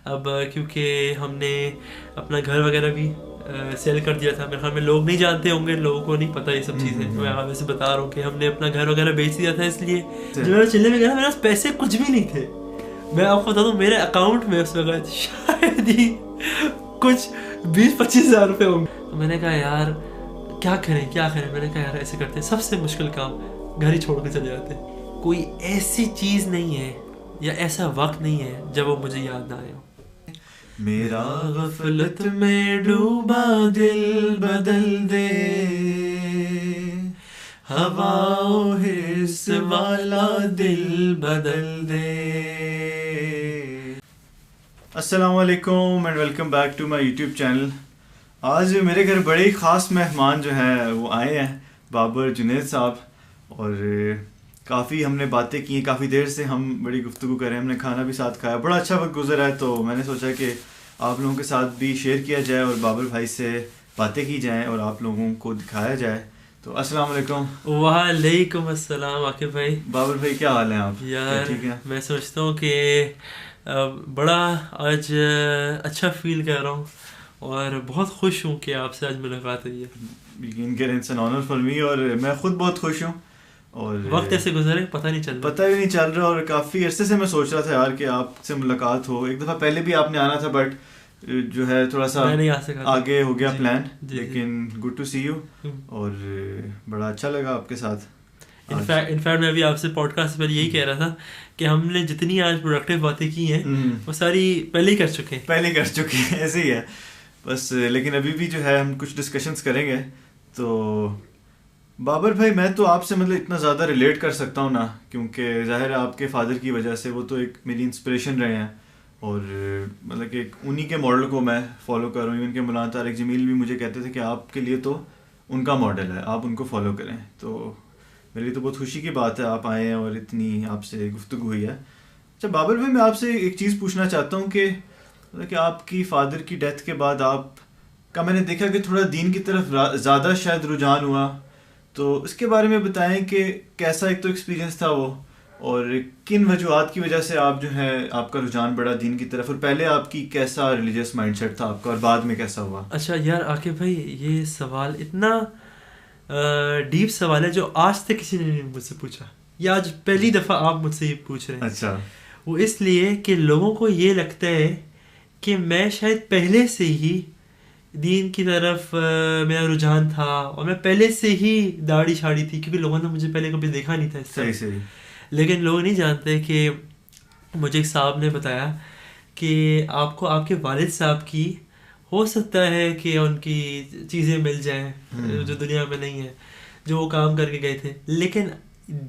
اب کیونکہ ہم نے اپنا گھر وغیرہ بھی سیل کر دیا تھا. میرے خیال میں لوگ نہیں جانتے ہوں گے, لوگوں کو نہیں پتہ یہ سب چیزیں. میں آپ سے بتا رہا ہوں کہ ہم نے اپنا گھر وغیرہ بیچ دیا تھا, اس لیے جب میں چلنے میں گیا میرے پاس پیسے کچھ بھی نہیں تھے. میں آپ کو بتا دوں میرے اکاؤنٹ میں اس وقت شاید ہی کچھ 20-25 ہزار روپے ہوں گے. تو میں نے کہا یار کیا کریں. میں نے کہا یار ایسے کرتے ہیں, سب سے مشکل کام گھر ہی چھوڑ کے چلے جاتے. کوئی ایسی چیز نہیں ہے یا ایسا وقت نہیں ہے جب وہ مجھے یاد نہ آئے ہو. میرا غفلت میں ڈوبا دل بدل دے, ہوا حرص والا دل بدل دے. السلام علیکم and welcome back to my YouTube channel. آج میرے گھر بڑے خاص مہمان جو ہیں وہ آئے ہیں, بابر جنید صاحب, اور کافی ہم نے باتیں کی ہیں, کافی دیر سے ہم بڑی گفتگو کر رہے ہیں, ہم نے کھانا بھی ساتھ کھایا, بڑا اچھا وقت گزرا ہے. تو میں نے سوچا کہ آپ لوگوں کے ساتھ بھی شیئر کیا جائے اور بابر بھائی سے باتیں کی جائیں اور آپ لوگوں کو دکھایا جائے. تو السلام علیکم. وعلیکم السلام عاقب بھائی. بابر بھائی کیا حال ہیں آپ؟ یار ٹھیک ہے. میں سوچتا ہوں کہ بڑا آج اچھا فیل کر رہا ہوں اور بہت خوش ہوں کہ آپ سے آج ملاقات ہوئی ہے. یقین کریں it's an honour for me, اور میں خود بہت خوش ہوں. اور وقت ایسے گزرے پتہ نہیں چل رہا, اور کافی عرصے سے میں سوچ رہا تھا یار کہ آپ سے ملاقات ہو. ایک دفعہ پہلے بھی آپ نے آنا تھا بٹ جو ہے تھوڑا سا آگے ہو گیا پلان, لیکن گڈ ٹو سی یو, اور بڑا اچھا لگا آپ کے ساتھ. انفیکٹ میں ابھی آپ سے پوڈ کاسٹ سے پہلے یہی کہہ رہا تھا کہ ہم نے جتنی آج پروڈکٹیو باتیں کی ہیں وہ ساری پہلے ہی کر چکے ہیں. ایسے ہی ہے بس, لیکن ابھی بھی جو ہے ہم کچھ ڈسکشنز کریں گے. تو بابر بھائی میں تو آپ سے مطلب اتنا زیادہ ریلیٹ کر سکتا ہوں نا, کیونکہ ظاہر ہے آپ کے فادر کی وجہ سے وہ تو ایک میری انسپریشن رہے ہیں, اور مطلب کہ انہی کے ماڈل کو میں فالو کر رہا ہوں. ایون کہ مولانا طارق جمیل بھی مجھے کہتے تھے کہ آپ کے لیے تو ان کا ماڈل ہے, آپ ان کو فالو کریں. تو میرے لیے تو بہت خوشی کی بات ہے آپ آئے ہیں اور اتنی آپ سے گفتگو ہوئی ہے. اچھا بابر بھائی میں آپ سے ایک چیز پوچھنا چاہتا ہوں کہ آپ کی فادر کی ڈیتھ کے بعد آپ کا میں نے دیکھا کہ تھوڑا دین کی طرف زیادہ شاید رجحان ہوا, تو اس کے بارے میں بتائیں کہ کیسا ایک تو ایکسپیرینس تھا وہ, اور کن وجوہات کی وجہ سے آپ جو ہے آپ کا رجحان بڑھا دین کی طرف, اور پہلے آپ کی کیسا ریلیجیس مائنڈ سیٹ تھا آپ کا اور بعد میں کیسا ہوا؟ اچھا یار عاقب بھائی یہ سوال اتنا ڈیپ سوال ہے جو آج تک کسی نے نہیں مجھ سے پوچھا, یہ آج پہلی دفعہ آپ مجھ سے یہ پوچھ رہے ہیں. اچھا. وہ اس لیے کہ لوگوں کو یہ لگتا ہے کہ میں شاید پہلے سے ہی دین کی طرف میرا رجحان تھا, اور میں پہلے سے ہی داڑھی شاڑی تھی, کیونکہ لوگوں نے مجھے پہلے کبھی دیکھا نہیں تھا اس طرح. صحیح. لیکن لوگ نہیں جانتے کہ مجھے ایک صاحب نے بتایا کہ آپ کو آپ کے والد صاحب کی ہو سکتا ہے کہ ان کی چیزیں مل جائیں جو دنیا میں نہیں ہیں, جو وہ کام کر کے گئے تھے, لیکن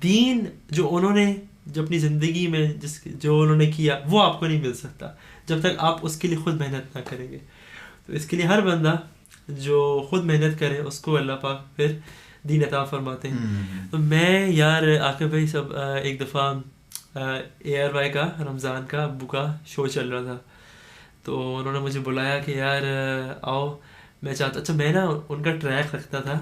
دین جو انہوں نے جو اپنی زندگی میں جو انہوں نے کیا وہ آپ کو نہیں مل سکتا جب تک آپ اس کے لیے خود محنت نہ کریں گے. تو اس کے لیے ہر بندہ جو خود محنت کرے اس کو اللہ پاک پھر دین عطا فرماتے ہیں. تو میں یار عاقب بھائی سب ایک دفعہ ARY کا رمضان کا ابو کا شو چل رہا تھا, تو انہوں نے مجھے بلایا کہ یار آؤ میں چاہتا. اچھا میں نا ان کا ٹریک رکھتا تھا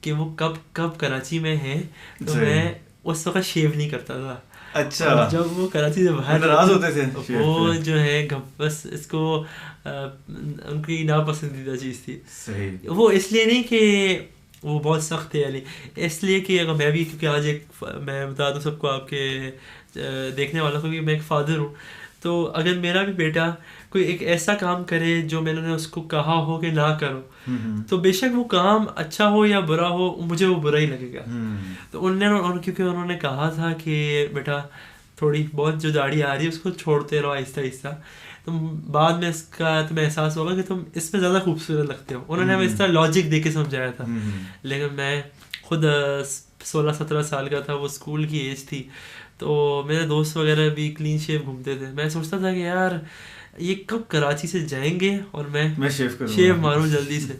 کہ وہ کب کراچی میں ہیں, تو میں اس وقت شیو نہیں کرتا تھا. اچھا. جب وہ کراچی سے باہر ناراض ہوتے تھے وہ جو ہے بس اس کو ان کی ناپسندیدہ چیز تھی. صحیح. وہ اس لیے نہیں کہ وہ بہت سخت ہے, یعنی اس لیے کہ اگر میں بھی, کیونکہ آج ایک میں بتا دوں سب کو, آپ کے دیکھنے والوں کو بھی, میں ایک فادر ہوں. تو اگر میرا بھی بیٹا کوئی ایک ایسا کام کرے جو میں نے اس کو کہا ہو کہ نہ کرو, تو بے شک وہ کام اچھا ہو یا برا ہو مجھے وہ برا ہی لگے گا. تو کیونکہ انہوں نے کہا تھا کہ بیٹا تھوڑی بہت جو داڑھی آ رہی ہے اس کو چھوڑتے رہو آہستہ آہستہ, تو بعد میں اس کا تمہیں احساس ہوگا کہ تم اس میں زیادہ خوبصورت لگتے ہو. انہوں نے ہمیں اس طرح لاجک دے کے سمجھایا تھا. لیکن میں خود 16-17 سال کا تھا, وہ اسکول کی ایج تھی, تو میرے دوست وغیرہ بھی کلین شیو گھومتے تھے. میں سوچتا تھا کہ یار یہ کب کراچی سے جائیں گے اور میں شیو ماروں جلدی سے.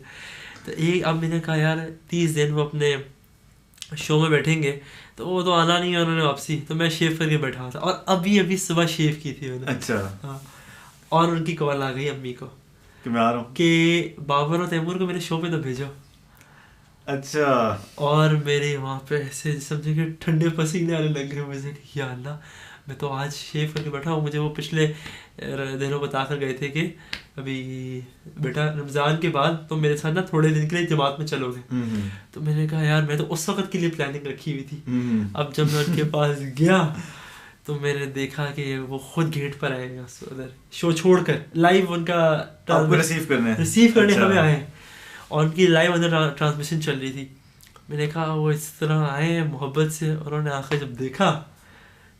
تو اب میں نے کہا یار 30 دن وہ اپنے شو میں بیٹھیں گے, تو وہ تو آنا نہیں ہے انہوں نے واپسی, تو میں شیو کر کے بیٹھا تھا, اور ابھی صبح شیو کی تھی انہوں نے. اچھا. ہاں, اور ان کی کال آ گئی امی کو کہ میں آ رہا ہوں, کہ بابر اور تیمور کو میرے شو پہ تو بھیجو. اچھا. اور میرے وہاں پہ ایسے سمجھے کہ ٹھنڈے پسینے آنے لگ گئے مجھے کہ یا اللہ میں تو آج شیو کر کے بیٹھا ہوں. مجھے وہ پچھلے دنوں بتا کر گئے تھے کہ ابھی بیٹا رمضان کے بعد تو میرے ساتھ نا تھوڑے دن کے لیے جماعت میں چلو گے. تو میں نے کہا یار میں تو اس وقت کے لیے پلاننگ رکھی ہوئی تھی. اب جب میں ان کے پاس گیا تو میں نے دیکھا کہ وہ خود گیٹ پر آئے گا ادھر شو چھوڑ کر لائیو ان کا ریسیو کرنے ہمیں آئے اور ان کی لائیو اندر ٹرانسمیشن چل رہی تھی. میں نے کہا وہ اس طرح آئے ہیں محبت سے, اور انہوں نے آ کے جب دیکھا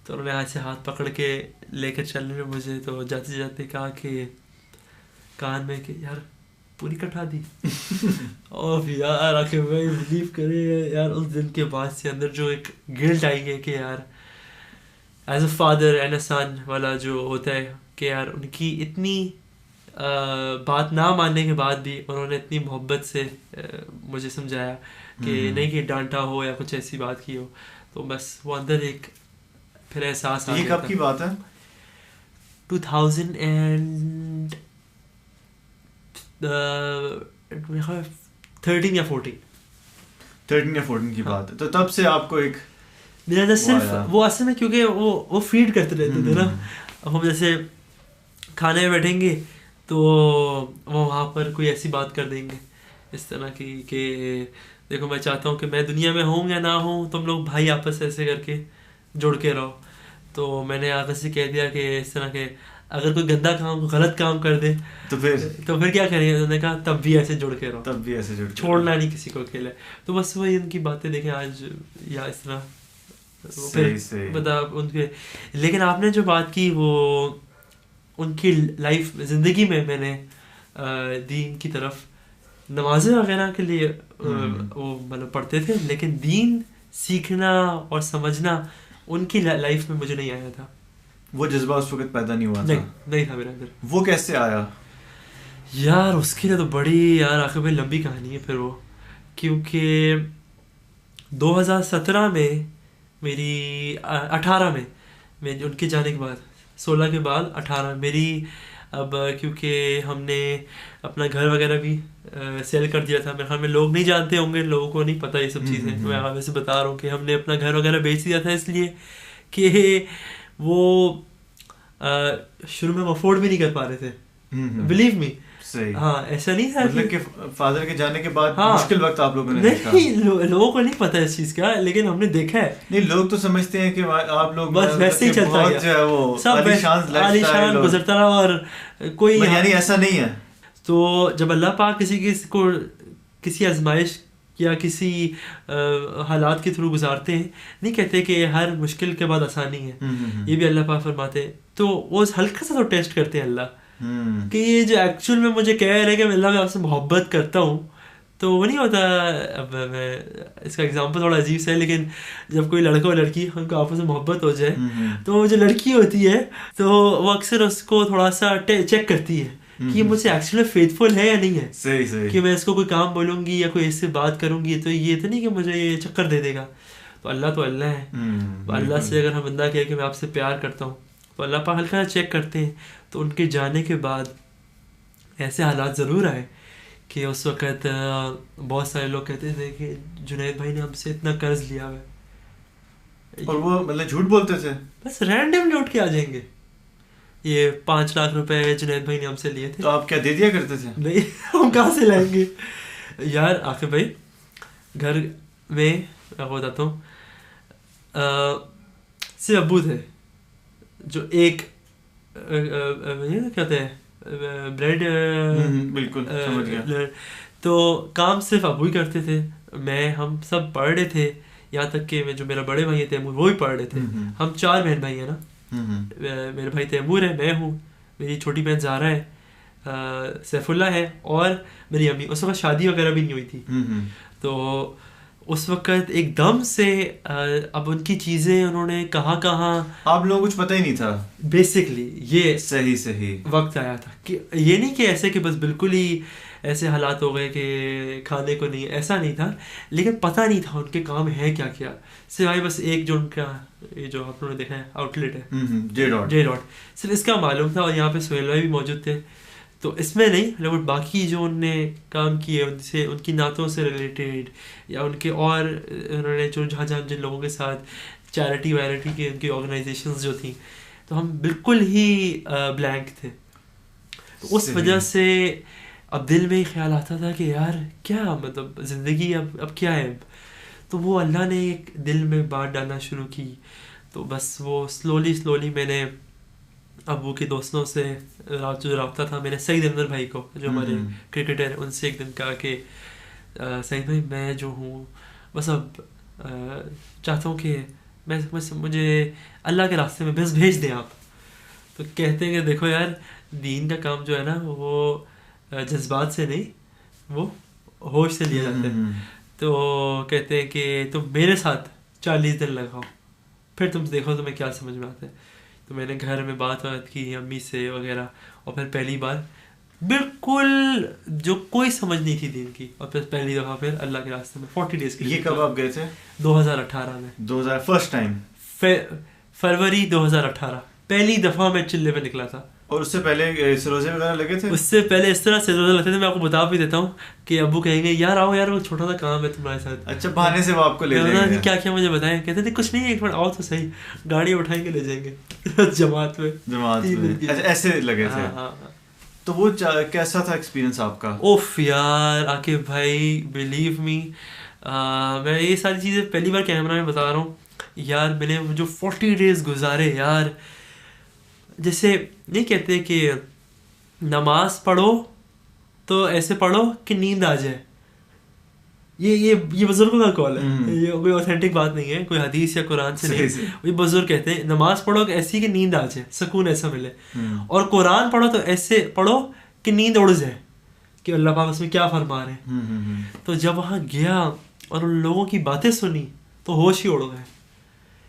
تو انہوں نے ہاتھ سے ہاتھ پکڑ کے لے کر چلنے میں مجھے تو جاتے جاتے کہا کہ کان میں کہ یار پوری کٹا دی. اور یار آ کے میں بلیو کرے یار اس دن کے بعد سے اندر جو ایک گلٹ آئی ہے کہ یار ایز اے فادر اینڈ اے سن والا جو ہوتا ہے کہ یار ان کی اتنی بات نہ ماننے کے بعد بھی انہوں نے اتنی محبت سے مجھے سمجھایا کہ نہیں کہ ڈانٹا ہو یا کچھ ایسی بات کی ہو. تو بس وہ اندر ایک پھر احساس آ گیا. یہ کب کی بات ہے؟ 2013 یا 14 کی بات ہے. تو تب سے آپ کو ایک میرا اندر صرف وہ اصل میں کیونکہ وہ فیڈ کرتے رہتے تھے نا. اب ہم جیسے کھانے میں بیٹھیں گے تو وہ وہاں پر کوئی ایسی بات کر دیں گے اس طرح کی کہ دیکھو میں چاہتا ہوں کہ میں دنیا میں ہوں یا نہ ہوں تم لوگ بھائی آپس سے ایسے کر کے جڑ کے رہو. تو میں نے آپس سے کہہ دیا کہ اس طرح کے اگر کوئی گندا کام غلط کام کر دے تو پھر کیا کریں گے. انہوں نے کہا تب بھی ایسے جڑ کے رہو, چھوڑنا نہیں کسی کو اکیلے. تو بس وہی ان کی باتیں دیکھیں آج یا اس طرح بتا ان کے. لیکن آپ نے جو بات کی وہ ان کی لائف زندگی میں میں نے دین کی طرف نمازیں وغیرہ کے لیے وہ مطلب پڑھتے تھے, لیکن دین سیکھنا اور سمجھنا ان کی لائف میں مجھے نہیں آیا تھا. وہ جذبہ اس وقت پیدا نہیں ہوا تھا؟ نہیں تھا میرے اندر. وہ کیسے آیا یار؟ اس کے لیے تو بڑی یار آخر بھائی لمبی کہانی ہے پھر وہ, کیونکہ 2017 میں میری 18 میں ان کے جانے کے بعد 16 کے بعد 18 میری اب کیونکہ ہم نے اپنا گھر وغیرہ بھی سیل کر دیا تھا. میرے خیال میں لوگ نہیں جانتے ہوں گے, لوگوں کو نہیں پتہ یہ سب چیزیں. میں آپ سے بتا رہا ہوں کہ ہم نے اپنا گھر وغیرہ بیچ دیا تھا اس لیے کہ وہ شروع میں افورڈ بھی نہیں کر پا رہے تھے. Believe me. ہاں ایسا نہیں تھا مطلب کہ فادر کے جانے کے بعد مشکل وقت آپ لوگوں نے دیکھا. نہیں لوگوں کو نہیں پتا اس چیز کا, لیکن ہم نے دیکھا ہے. نہیں لوگ تو سمجھتے ہیں کہ آپ لوگ بس ویسے ہی چلتا ہے وہ سب عالی شان گزرتا رہا اور کوئی, یعنی ایسا نہیں ہے. تو جب اللہ پاک کسی کو کسی آزمائش یا کسی حالات کے تھرو گزارتے ہیں, نہیں کہتے کہ ہر مشکل کے بعد آسانی ہے, یہ بھی اللہ پاک فرماتے ہیں. تو وہ ہلکا سا تو ٹیسٹ کرتے ہیں اللہ کہ یہ جو ایکچوئل میں مجھے کہہ رہے کہ میں اللہ میں آپ سے محبت کرتا ہوں, تو وہ نہیں ہوتا. اب میں اس کا ایگزامپل تھوڑا عجیب سے ہے, لیکن جب کوئی لڑکا اور لڑکی ان کو آپس میں محبت ہو جائے تو وہ جو لڑکی ہوتی ہے تو وہ اکثر اس کو تھوڑا سا چیک کرتی ہے کہ یہ مجھ سے ایکچولی فیتھ فل ہے یا نہیں ہے. صحیح کہ میں اس کو کوئی کام بولوں گی یا کوئی اس سے بات کروں گی تو یہ تو نہیں کہ مجھے یہ چکر دے دے گا. تو اللہ ہے. اللہ سے اگر ہم بندہ کہے کہ میں آپ سے پیار کرتا ہوں تو اللہ پاک ہلکا چیک کرتے ہیں. تو ان کے جانے کے بعد ایسے حالات ضرور آئے کہ اس وقت بہت سارے لوگ کہتے تھے کہ جنید بھائی نے ہم سے اتنا قرض لیا ہوا ہے, اور وہ مطلب جھوٹ بولتے تھے, بس رینڈم لوٹ کے آ جائیں گے یہ 5 لاکھ روپے جنید بھائی نے ہم سے لیے تھے. تو آپ کیا دے دیا کرتے تھے؟ نہیں, ہم کہاں سے لائیں گے یار. آخر بھائی گھر میں میں بتاتا ہوں صرف ابو تھے جو ایک کہتے ہیں بریڈ, بالکل سمجھ گیا. تو کام صرف ابو ہی کرتے تھے. ہم سب پڑھ رہے تھے, یہاں تک کہ جو میرا بڑے بھائی تیمور وہ بھی پڑھ رہے تھے. ہم 4 بہن بھائی ہیں نا, میرے بھائی تیمور ہے, میں ہوں, میری چھوٹی بہن زہرا ہے, سیف اللہ ہے, اور میری امی. اس وقت شادی وغیرہ بھی نہیں ہوئی تھی. تو اس وقت ایک دم سے اب ان کی چیزیں انہوں نے کہاں آپ لوگوں کو کچھ پتہ ہی نہیں تھا. بیسکلی یہ صحیح وقت آیا تھا کہ یہ نہیں کہ ایسے کہ بس بالکل ہی ایسے حالات ہو گئے کہ کھانے کو نہیں, ایسا نہیں تھا, لیکن پتہ نہیں تھا ان کے کام ہے کیا کیا, سوائے بس ایک جو ان کا یہ جو آپ لوگوں نے دیکھا ہے آؤٹ لیٹ ہے جے ڈاٹ, صرف اس کا معلوم تھا. اور یہاں پہ سہیل بھائی بھی موجود تھے, تو اس میں نہیں, لیکن باقی جو انہوں نے کام کیے ان سے, ان کی نعتوں سے ریلیٹڈ یا ان کے اور انہوں نے جو جہاں جن لوگوں کے ساتھ چیریٹی ویریٹی کی ان کی آرگنائزیشنز جو تھیں, تو ہم بالکل ہی بلینک تھے. تو اس وجہ سے اب دل میں ہی خیال آتا تھا کہ یار کیا مطلب زندگی اب کیا ہے. تو وہ اللہ نے ایک دل میں بات ڈالنا شروع کی. تو بس وہ سلولی میں نے ابو کے دوستوں سے جو رابطہ تھا, میں نے سعید انور بھائی کو جو ہمارے کرکٹر, ان سے ایک دن کہا کہ سعید بھائی میں جو ہوں بس اب چاہتا ہوں کہ مجھے اللہ کے راستے میں بس بھیج دیں آپ. تو کہتے ہیں کہ دیکھو یار دین کا کام جو ہے نا وہ جذبات سے نہیں, وہ ہوش سے لیا جاتا ہے. تو کہتے ہیں کہ تم میرے ساتھ 40 دن لگاؤ, پھر تم دیکھو تمہیں کیا سمجھ میں آتا ہے. تو میں نے گھر میں بات کی امی سے وغیرہ, اور پھر پہلی بار بالکل جو کوئی سمجھ نہیں تھی دین کی, اور پھر پہلی دفعہ پھر اللہ کے راستے میں 40 ڈیز کی. یہ کب آپ گئے تھے؟ 2018 میں. فرسٹ ٹائم فروری 2018 پہلی دفعہ میں چلے پہ نکلا تھا. اور اس سے پہلے روزے وغیرہ لگے تھے؟ اس سے پہلے اس طرح سے روزے لگتے تھے, میں آپ کو بتا بھی دیتا ہوں کہ ابو کہیں گے یار آؤ یار وہ چھوٹا سا کام ہے تمہارے ساتھ. اچھا بہانے سے وہ آپ کو لے جائیں گے؟ کیا کیا مجھے بتائیں. کہتے تھے کچھ نہیں, ایک بار آؤ تو صحیح, گاڑی اٹھائیں گے لے جائیں گے جماعت میں. اچھا ایسے لگے تھے. تو وہ کیسا تھا ایکسپیرینس آپ کا؟ اوف یار عاقب بھائی بلیو می, میں یہ ساری چیزیں پہلی بار کیمرہ میں بتا رہا ہوں یار. میں نے جو 40 ڈیز گزارے یار, جیسے نہیں کہتے کہ نماز پڑھو تو ایسے پڑھو کہ نیند آ جائے. یہ بزرگوں کا قول ہے, یہ کوئی اوتھینٹک بات نہیں ہے, کوئی حدیث یا قرآن سے نہیں. یہ بزرگ کہتے ہیں نماز پڑھو کہ ایسی کہ نیند آ جائے, سکون ایسا ملے. اور قرآن پڑھو تو ایسے پڑھو کہ نیند اڑ جائے کہ اللہ پاک اس میں کیا فرما رہے ہیں. تو جب وہاں گیا اور ان لوگوں کی باتیں سنی تو ہوش ہی اڑ گئے.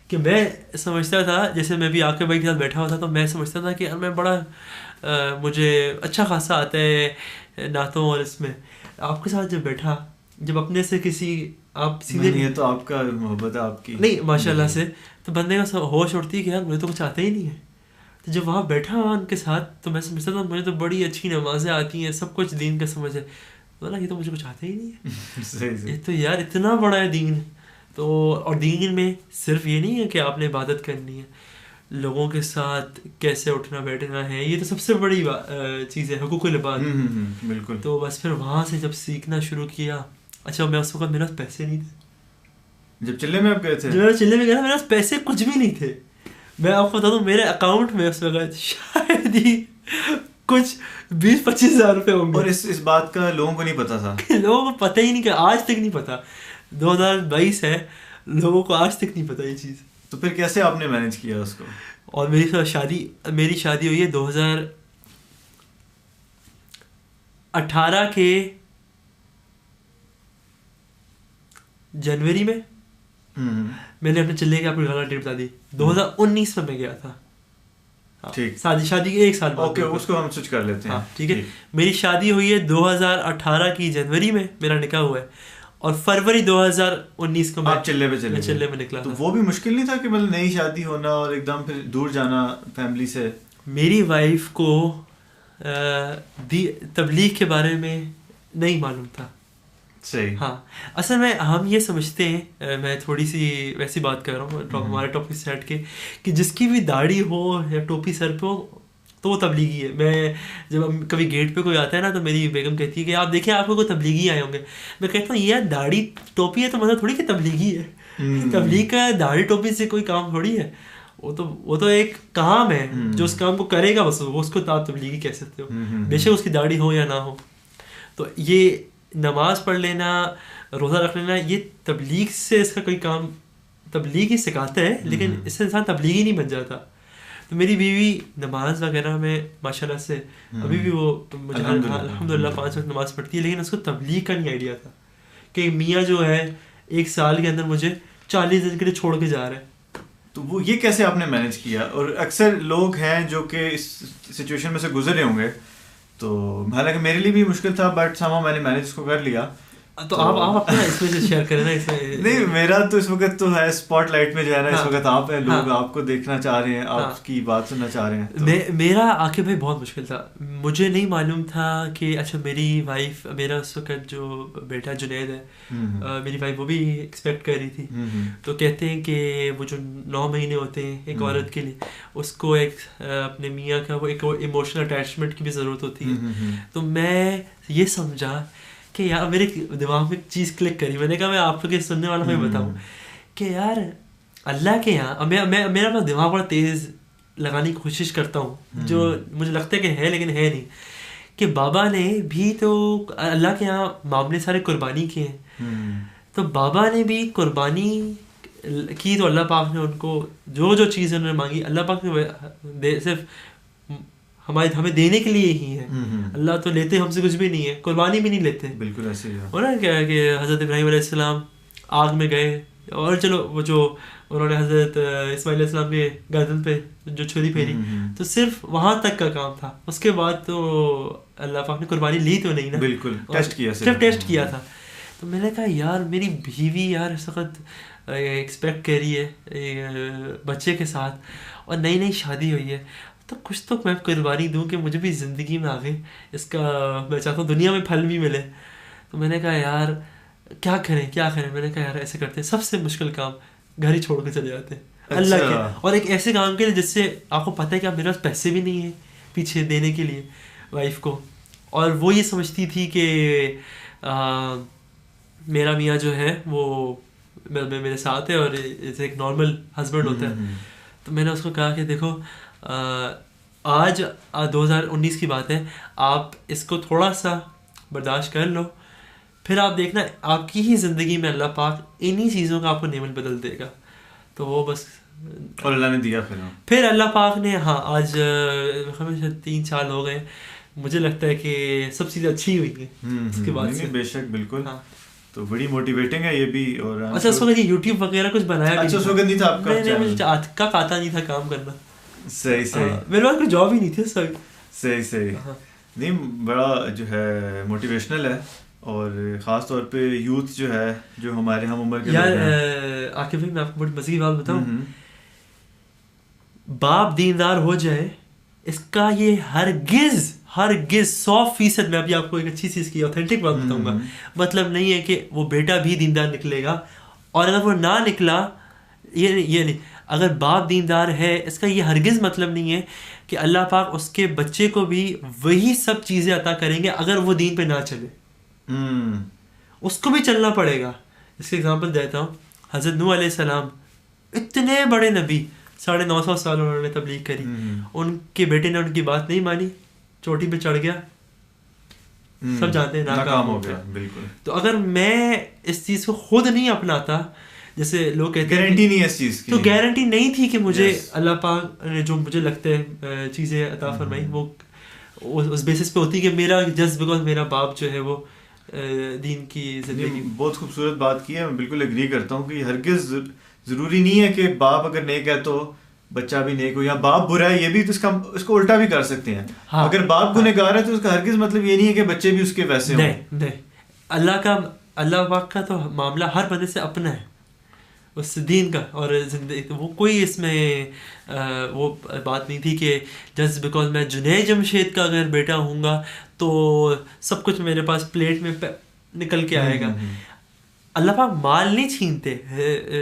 کہ میں سمجھتا تھا, جیسے میں بھی عاقب بھائی کے ساتھ بیٹھا ہوتا تو میں سمجھتا تھا کہ میں بڑا مجھے اچھا خاصا آتا ہے نعتوں, اور اس میں آپ کے ساتھ جب بیٹھا, جب اپنے سے کسی آپ سیدھے یہ تو آپ کا محبت ہے آپ کی نہیں ماشاء اللہ سے, تو بندے کا ہوش اڑتی ہے کہ یار مجھے تو کچھ آتا ہی نہیں ہے. تو جب وہاں بیٹھا ان کے ساتھ تو میں سمجھتا تھا مجھے تو بڑی اچھی نمازیں آتی ہیں, سب کچھ دین کا سمجھ ہے. یہ تو مجھے کچھ آتا ہی نہیں ہے. یہ تو یار اتنا بڑا ہے دین. تو اور دین میں صرف یہ نہیں ہے کہ آپ نے عبادت کرنی ہے, لوگوں کے ساتھ کیسے اٹھنا بیٹھنا ہے, یہ تو سب سے بڑی چیز ہے, حقوق العباد. بالکل. تو بس پھر وہاں سے جب سیکھنا شروع کیا, اچھا میں اس وقت میرے پاس پیسے نہیں تھے. جب چلے میں آپ گئے تھے؟ جب میں چلے میں گیا میرے پاس پیسے کچھ بھی نہیں تھے. میں آپ کو بتا دوں میرے اکاؤنٹ میں اس وقت شاید ہی کچھ 20-25 ہزار روپے ہوں گے. اور اس بات کا لوگوں کو نہیں پتا تھا؟ لوگوں کو پتہ ہی نہیں, کہ آج تک نہیں پتا. 2022 ہے, لوگوں کو آج تک نہیں پتا یہ چیز. تو پھر کیسے آپ نے مینیج کیا اس کو؟ اور میری شادی ہوئی ہے 2018 کے جنوری میں. میں نے اپنے چلے کے آپ کو غلط ڈیٹ بتا دی, 2019 میں گیا تھا. ٹھیک, شادی کے ایک سال بعد. اوکے اس کو ہم سوئچ کر لیتے ہیں. ٹھیک ہے, میری شادی ہوئی ہے 2018 کی جنوری میں, میرا نکاح ہوا ہے, اور فروری 2019 کو آپ چلے پہ نکلا. تو وہ بھی مشکل نہیں تھا کہ مطلب نئی شادی ہونا اور ایک دم پھر دور جانا فیملی سے؟ میری وائف کو تبلیغ کے بارے میں نہیں معلوم تھا. صحیح. ہاں اصل میں ہم یہ سمجھتے ہیں, میں تھوڑی سی ویسی بات کر رہا ہوں ہمارے ٹاپک سے ہٹ کے, کہ جس کی بھی داڑھی ہو یا ٹوپی سر پہ ہو تو وہ تبلیغی ہے. میں جب کبھی گیٹ پہ کوئی آتا ہے نا تو میری بیگم کہتی ہے کہ آپ دیکھیں آپ کو کوئی تبلیغی آئے ہوں گے. میں کہتا ہوں یار داڑھی ٹوپی ہے تو مطلب تھوڑی کہ تبلیغی ہے. تبلیغ کا داڑھی ٹوپی سے کوئی کام تھوڑی ہے, وہ تو ایک کام ہے جو اس کام کو کرے گا, بس وہ اس کو آپ تبلیغی کہہ سکتے ہو, بے شک اس کی داڑھی ہو یا نہ ہو. تو یہ نماز پڑھ لینا, روزہ رکھ لینا, یہ تبلیغ سے اس کا کوئی کام, تبلیغ ہی سکھاتا ہے, لیکن اس سے انسان تبلیغی نہیں بن جاتا. تو میری بیوی نماز وغیرہ میں ماشاء اللہ سے ابھی بھی وہ الحمد للہ 5 وقت نماز پڑھتی ہے, لیکن اس کو تبلیغ کا نہیں آئیڈیا تھا کہ میاں جو ہے 1 سال کے اندر مجھے 40 دن کے لیے چھوڑ کے جا رہا ہے. تو وہ یہ کیسے آپ نے مینیج کیا؟ اور اکثر لوگ ہیں جو کہ اس سچویشن میں سے گزرے ہوں گے, تو حالانکہ میرے لیے بھی مشکل تھا, بٹ سامہ میں نے مینیج اس کو کر لیا. تو آپ اپنا اس میں سے شیئر کریں نا. اس میں نہیں میرا تو اس وقت تو ہے اسپاٹ لائٹ میں جو ہے نا اس وقت آپ ہیں, لوگ آپ کو دیکھنا چاہ رہے ہیں, آپ کی بات سننا چاہ رہے ہیں. میرا عاقب بھائی بہت مشکل تھا. مجھے نہیں معلوم تھا کہ اچھا میری وائف, میرا اس وقت جو بیٹا جنید ہے, میری وائف وہ بھی ایکسپیکٹ کر رہی تھی. تو کہتے ہیں کہ وہ جو 9 مہینے ہوتے ہیں ایک عورت کے لیے, اس کو ایک اپنے میاں کا وہ ایک ایموشنل اٹیچمنٹ کی بھی ضرورت ہوتی ہے. تو میں یہ سمجھا کہ یار میرے دماغ میں ایک چیز کلک کری. میں نے کہا میں آپ کے سننے والوں کو بتاؤں کہ یار اللہ کے یہاں میرا اپنا دماغ بڑا تیز لگانے کی کوشش کرتا ہوں, جو مجھے لگتا ہے کہ ہے لیکن ہے نہیں, کہ بابا نے بھی تو اللہ کے یہاں معاملے سارے قربانی کیے ہیں. تو بابا نے بھی قربانی کی تو اللہ پاک نے ان کو جو جو چیزیں انہوں نے مانگی اللہ پاک نے صرف ہمیں دینے کے لیے ہی ہے. اللہ تو لیتے ہم سے کچھ بھی نہیں ہے, قربانی بھی نہیں لیتے. بالکل ایسے ہی اور نا کیا کہ حضرت ابراہیم علیہ السلام آگ میں گئے, اور چلو وہ جو انہوں نے حضرت اسماعیل علیہ السلام کے گردن پہ جو چھری پھیری, تو صرف وہاں تک کا کام تھا. اس کے بعد تو اللہ پاک نے قربانی لی تو نہیں نا, بالکل ٹیسٹ کیا, صرف ٹیسٹ کیا تھا. تو میں نے کہا یار میری بیوی یار اس وقت ایکسپیکٹ کر رہی ہے بچے کے ساتھ, اور نئی نئی شادی ہوئی ہے, تو کچھ تو میں قربانی دوں کہ مجھے بھی زندگی میں آگے اس کا میں چاہتا ہوں دنیا میں پھل بھی ملے. تو میں نے کہا یار کیا کریں. میں نے کہا یار ایسے کرتے ہیں, سب سے مشکل کام گھر ہی چھوڑ کے چلے جاتے ہیں اللہ کے, اور ایک ایسے کام کے لیے جس سے آپ کو پتہ ہے کہ آپ میرے پاس پیسے بھی نہیں ہیں پیچھے دینے کے لیے وائف کو. اور وہ یہ سمجھتی تھی کہ میرا میاں جو ہے وہ میرے ساتھ ہے اور ایک نارمل ہسبینڈ ہوتا ہے. تو میں نے اس کو کہا کہ دیکھو آج 2019 کی بات ہے, آپ اس کو تھوڑا سا برداشت کر لو, پھر آپ دیکھنا آپ کی ہی زندگی میں اللہ پاک انہی چیزوں کا آپ کو نعمت بدل دے گا. تو وہ بس, اور اللہ نے دیا پھر اللہ پاک نے. ہاں آج 3 سال ہو گئے, مجھے لگتا ہے کہ سب چیزیں اچھی ہوئی ہیں اس کے بعد سے. بے شک بالکل. تو بڑی موٹیویٹنگ ہے یہ بھی. اور اچھا اس وقت یوٹیوب وغیرہ کچھ بنایا, اچھا اس وقت نہیں تھا آپ کا, مجھے آتا نہیں تھا کام کرنا. صحیح میرے پاس کوئی جاب ہی نہیں تھی. صحیح نہیں, بڑا جو ہے موٹیویشنل ہے, اور خاص طور پہ یوتھ جو ہے جو ہمارے ہم عمر کے. یار عاقب بھائی میں آپ کو بڑی مزے کی بات بتاؤں, باپ دیندار ہو جائے اس کا یہ ہرگز 100% میں ابھی آپ کو ایک اچھی چیز کی اوتھینٹک بات بتاؤں گا, مطلب نہیں ہے کہ وہ بیٹا بھی دیندار نکلے گا, اور اگر وہ نہ نکلا یہ نہیں, اگر باپ دیندار ہے اس کا یہ ہرگز مطلب نہیں ہے کہ اللہ پاک اس کے بچے کو بھی وہی سب چیزیں عطا کریں گے اگر وہ دین پہ نہ چلے. اس کو بھی چلنا پڑے گا. اس کی ایگزامپل دیتا ہوں, حضرت نوح علیہ السلام اتنے بڑے نبی, 950 سال انہوں نے تبلیغ کری, ان کے بیٹے نے ان کی بات نہیں مانی, چوٹی پہ چڑھ گیا, سب جانتے ہیں ناکام ہو گیا. بالکل. تو اگر میں اس چیز کو خود نہیں اپناتا, جیسے لوگ کہتے ہیں گارنٹی نہیں ہے اس چیز کی, تو گارنٹی نہیں تھی کہ مجھے اللہ پاک نے جو مجھے لگتا ہے چیزیں عطا فرمائی وہ اس بیسس پہ ہوتی کہ میرا جسٹ بیکاز میرا باپ جو ہے وہ دین کی زندگی. بہت خوبصورت بات کی ہے, میں بالکل ایگری کرتا ہوں کہ ہرگز ضروری نہیں ہے کہ باپ اگر نیک ہے تو بچہ بھی نیک ہو, یا باپ برا ہے یہ بھی تو اس کو الٹا بھی کر سکتے ہیں. اگر باپ گنہگار ہے تو اس کا ہرگز مطلب یہ نہیں ہے کہ بچے بھی اس کے ویسے ہوں. نہیں, اللہ پاک کا تو معاملہ ہر بندے سے اپنا ہے, اس دین کا اور زندگی. وہ کوئی اس میں وہ بات نہیں تھی کہ جسٹ بیکاز میں جنید جمشید کا اگر بیٹا ہوں گا تو سب کچھ میرے پاس پلیٹ میں نکل کے آئے گا. اللہ پاک مال نہیں چھینتے,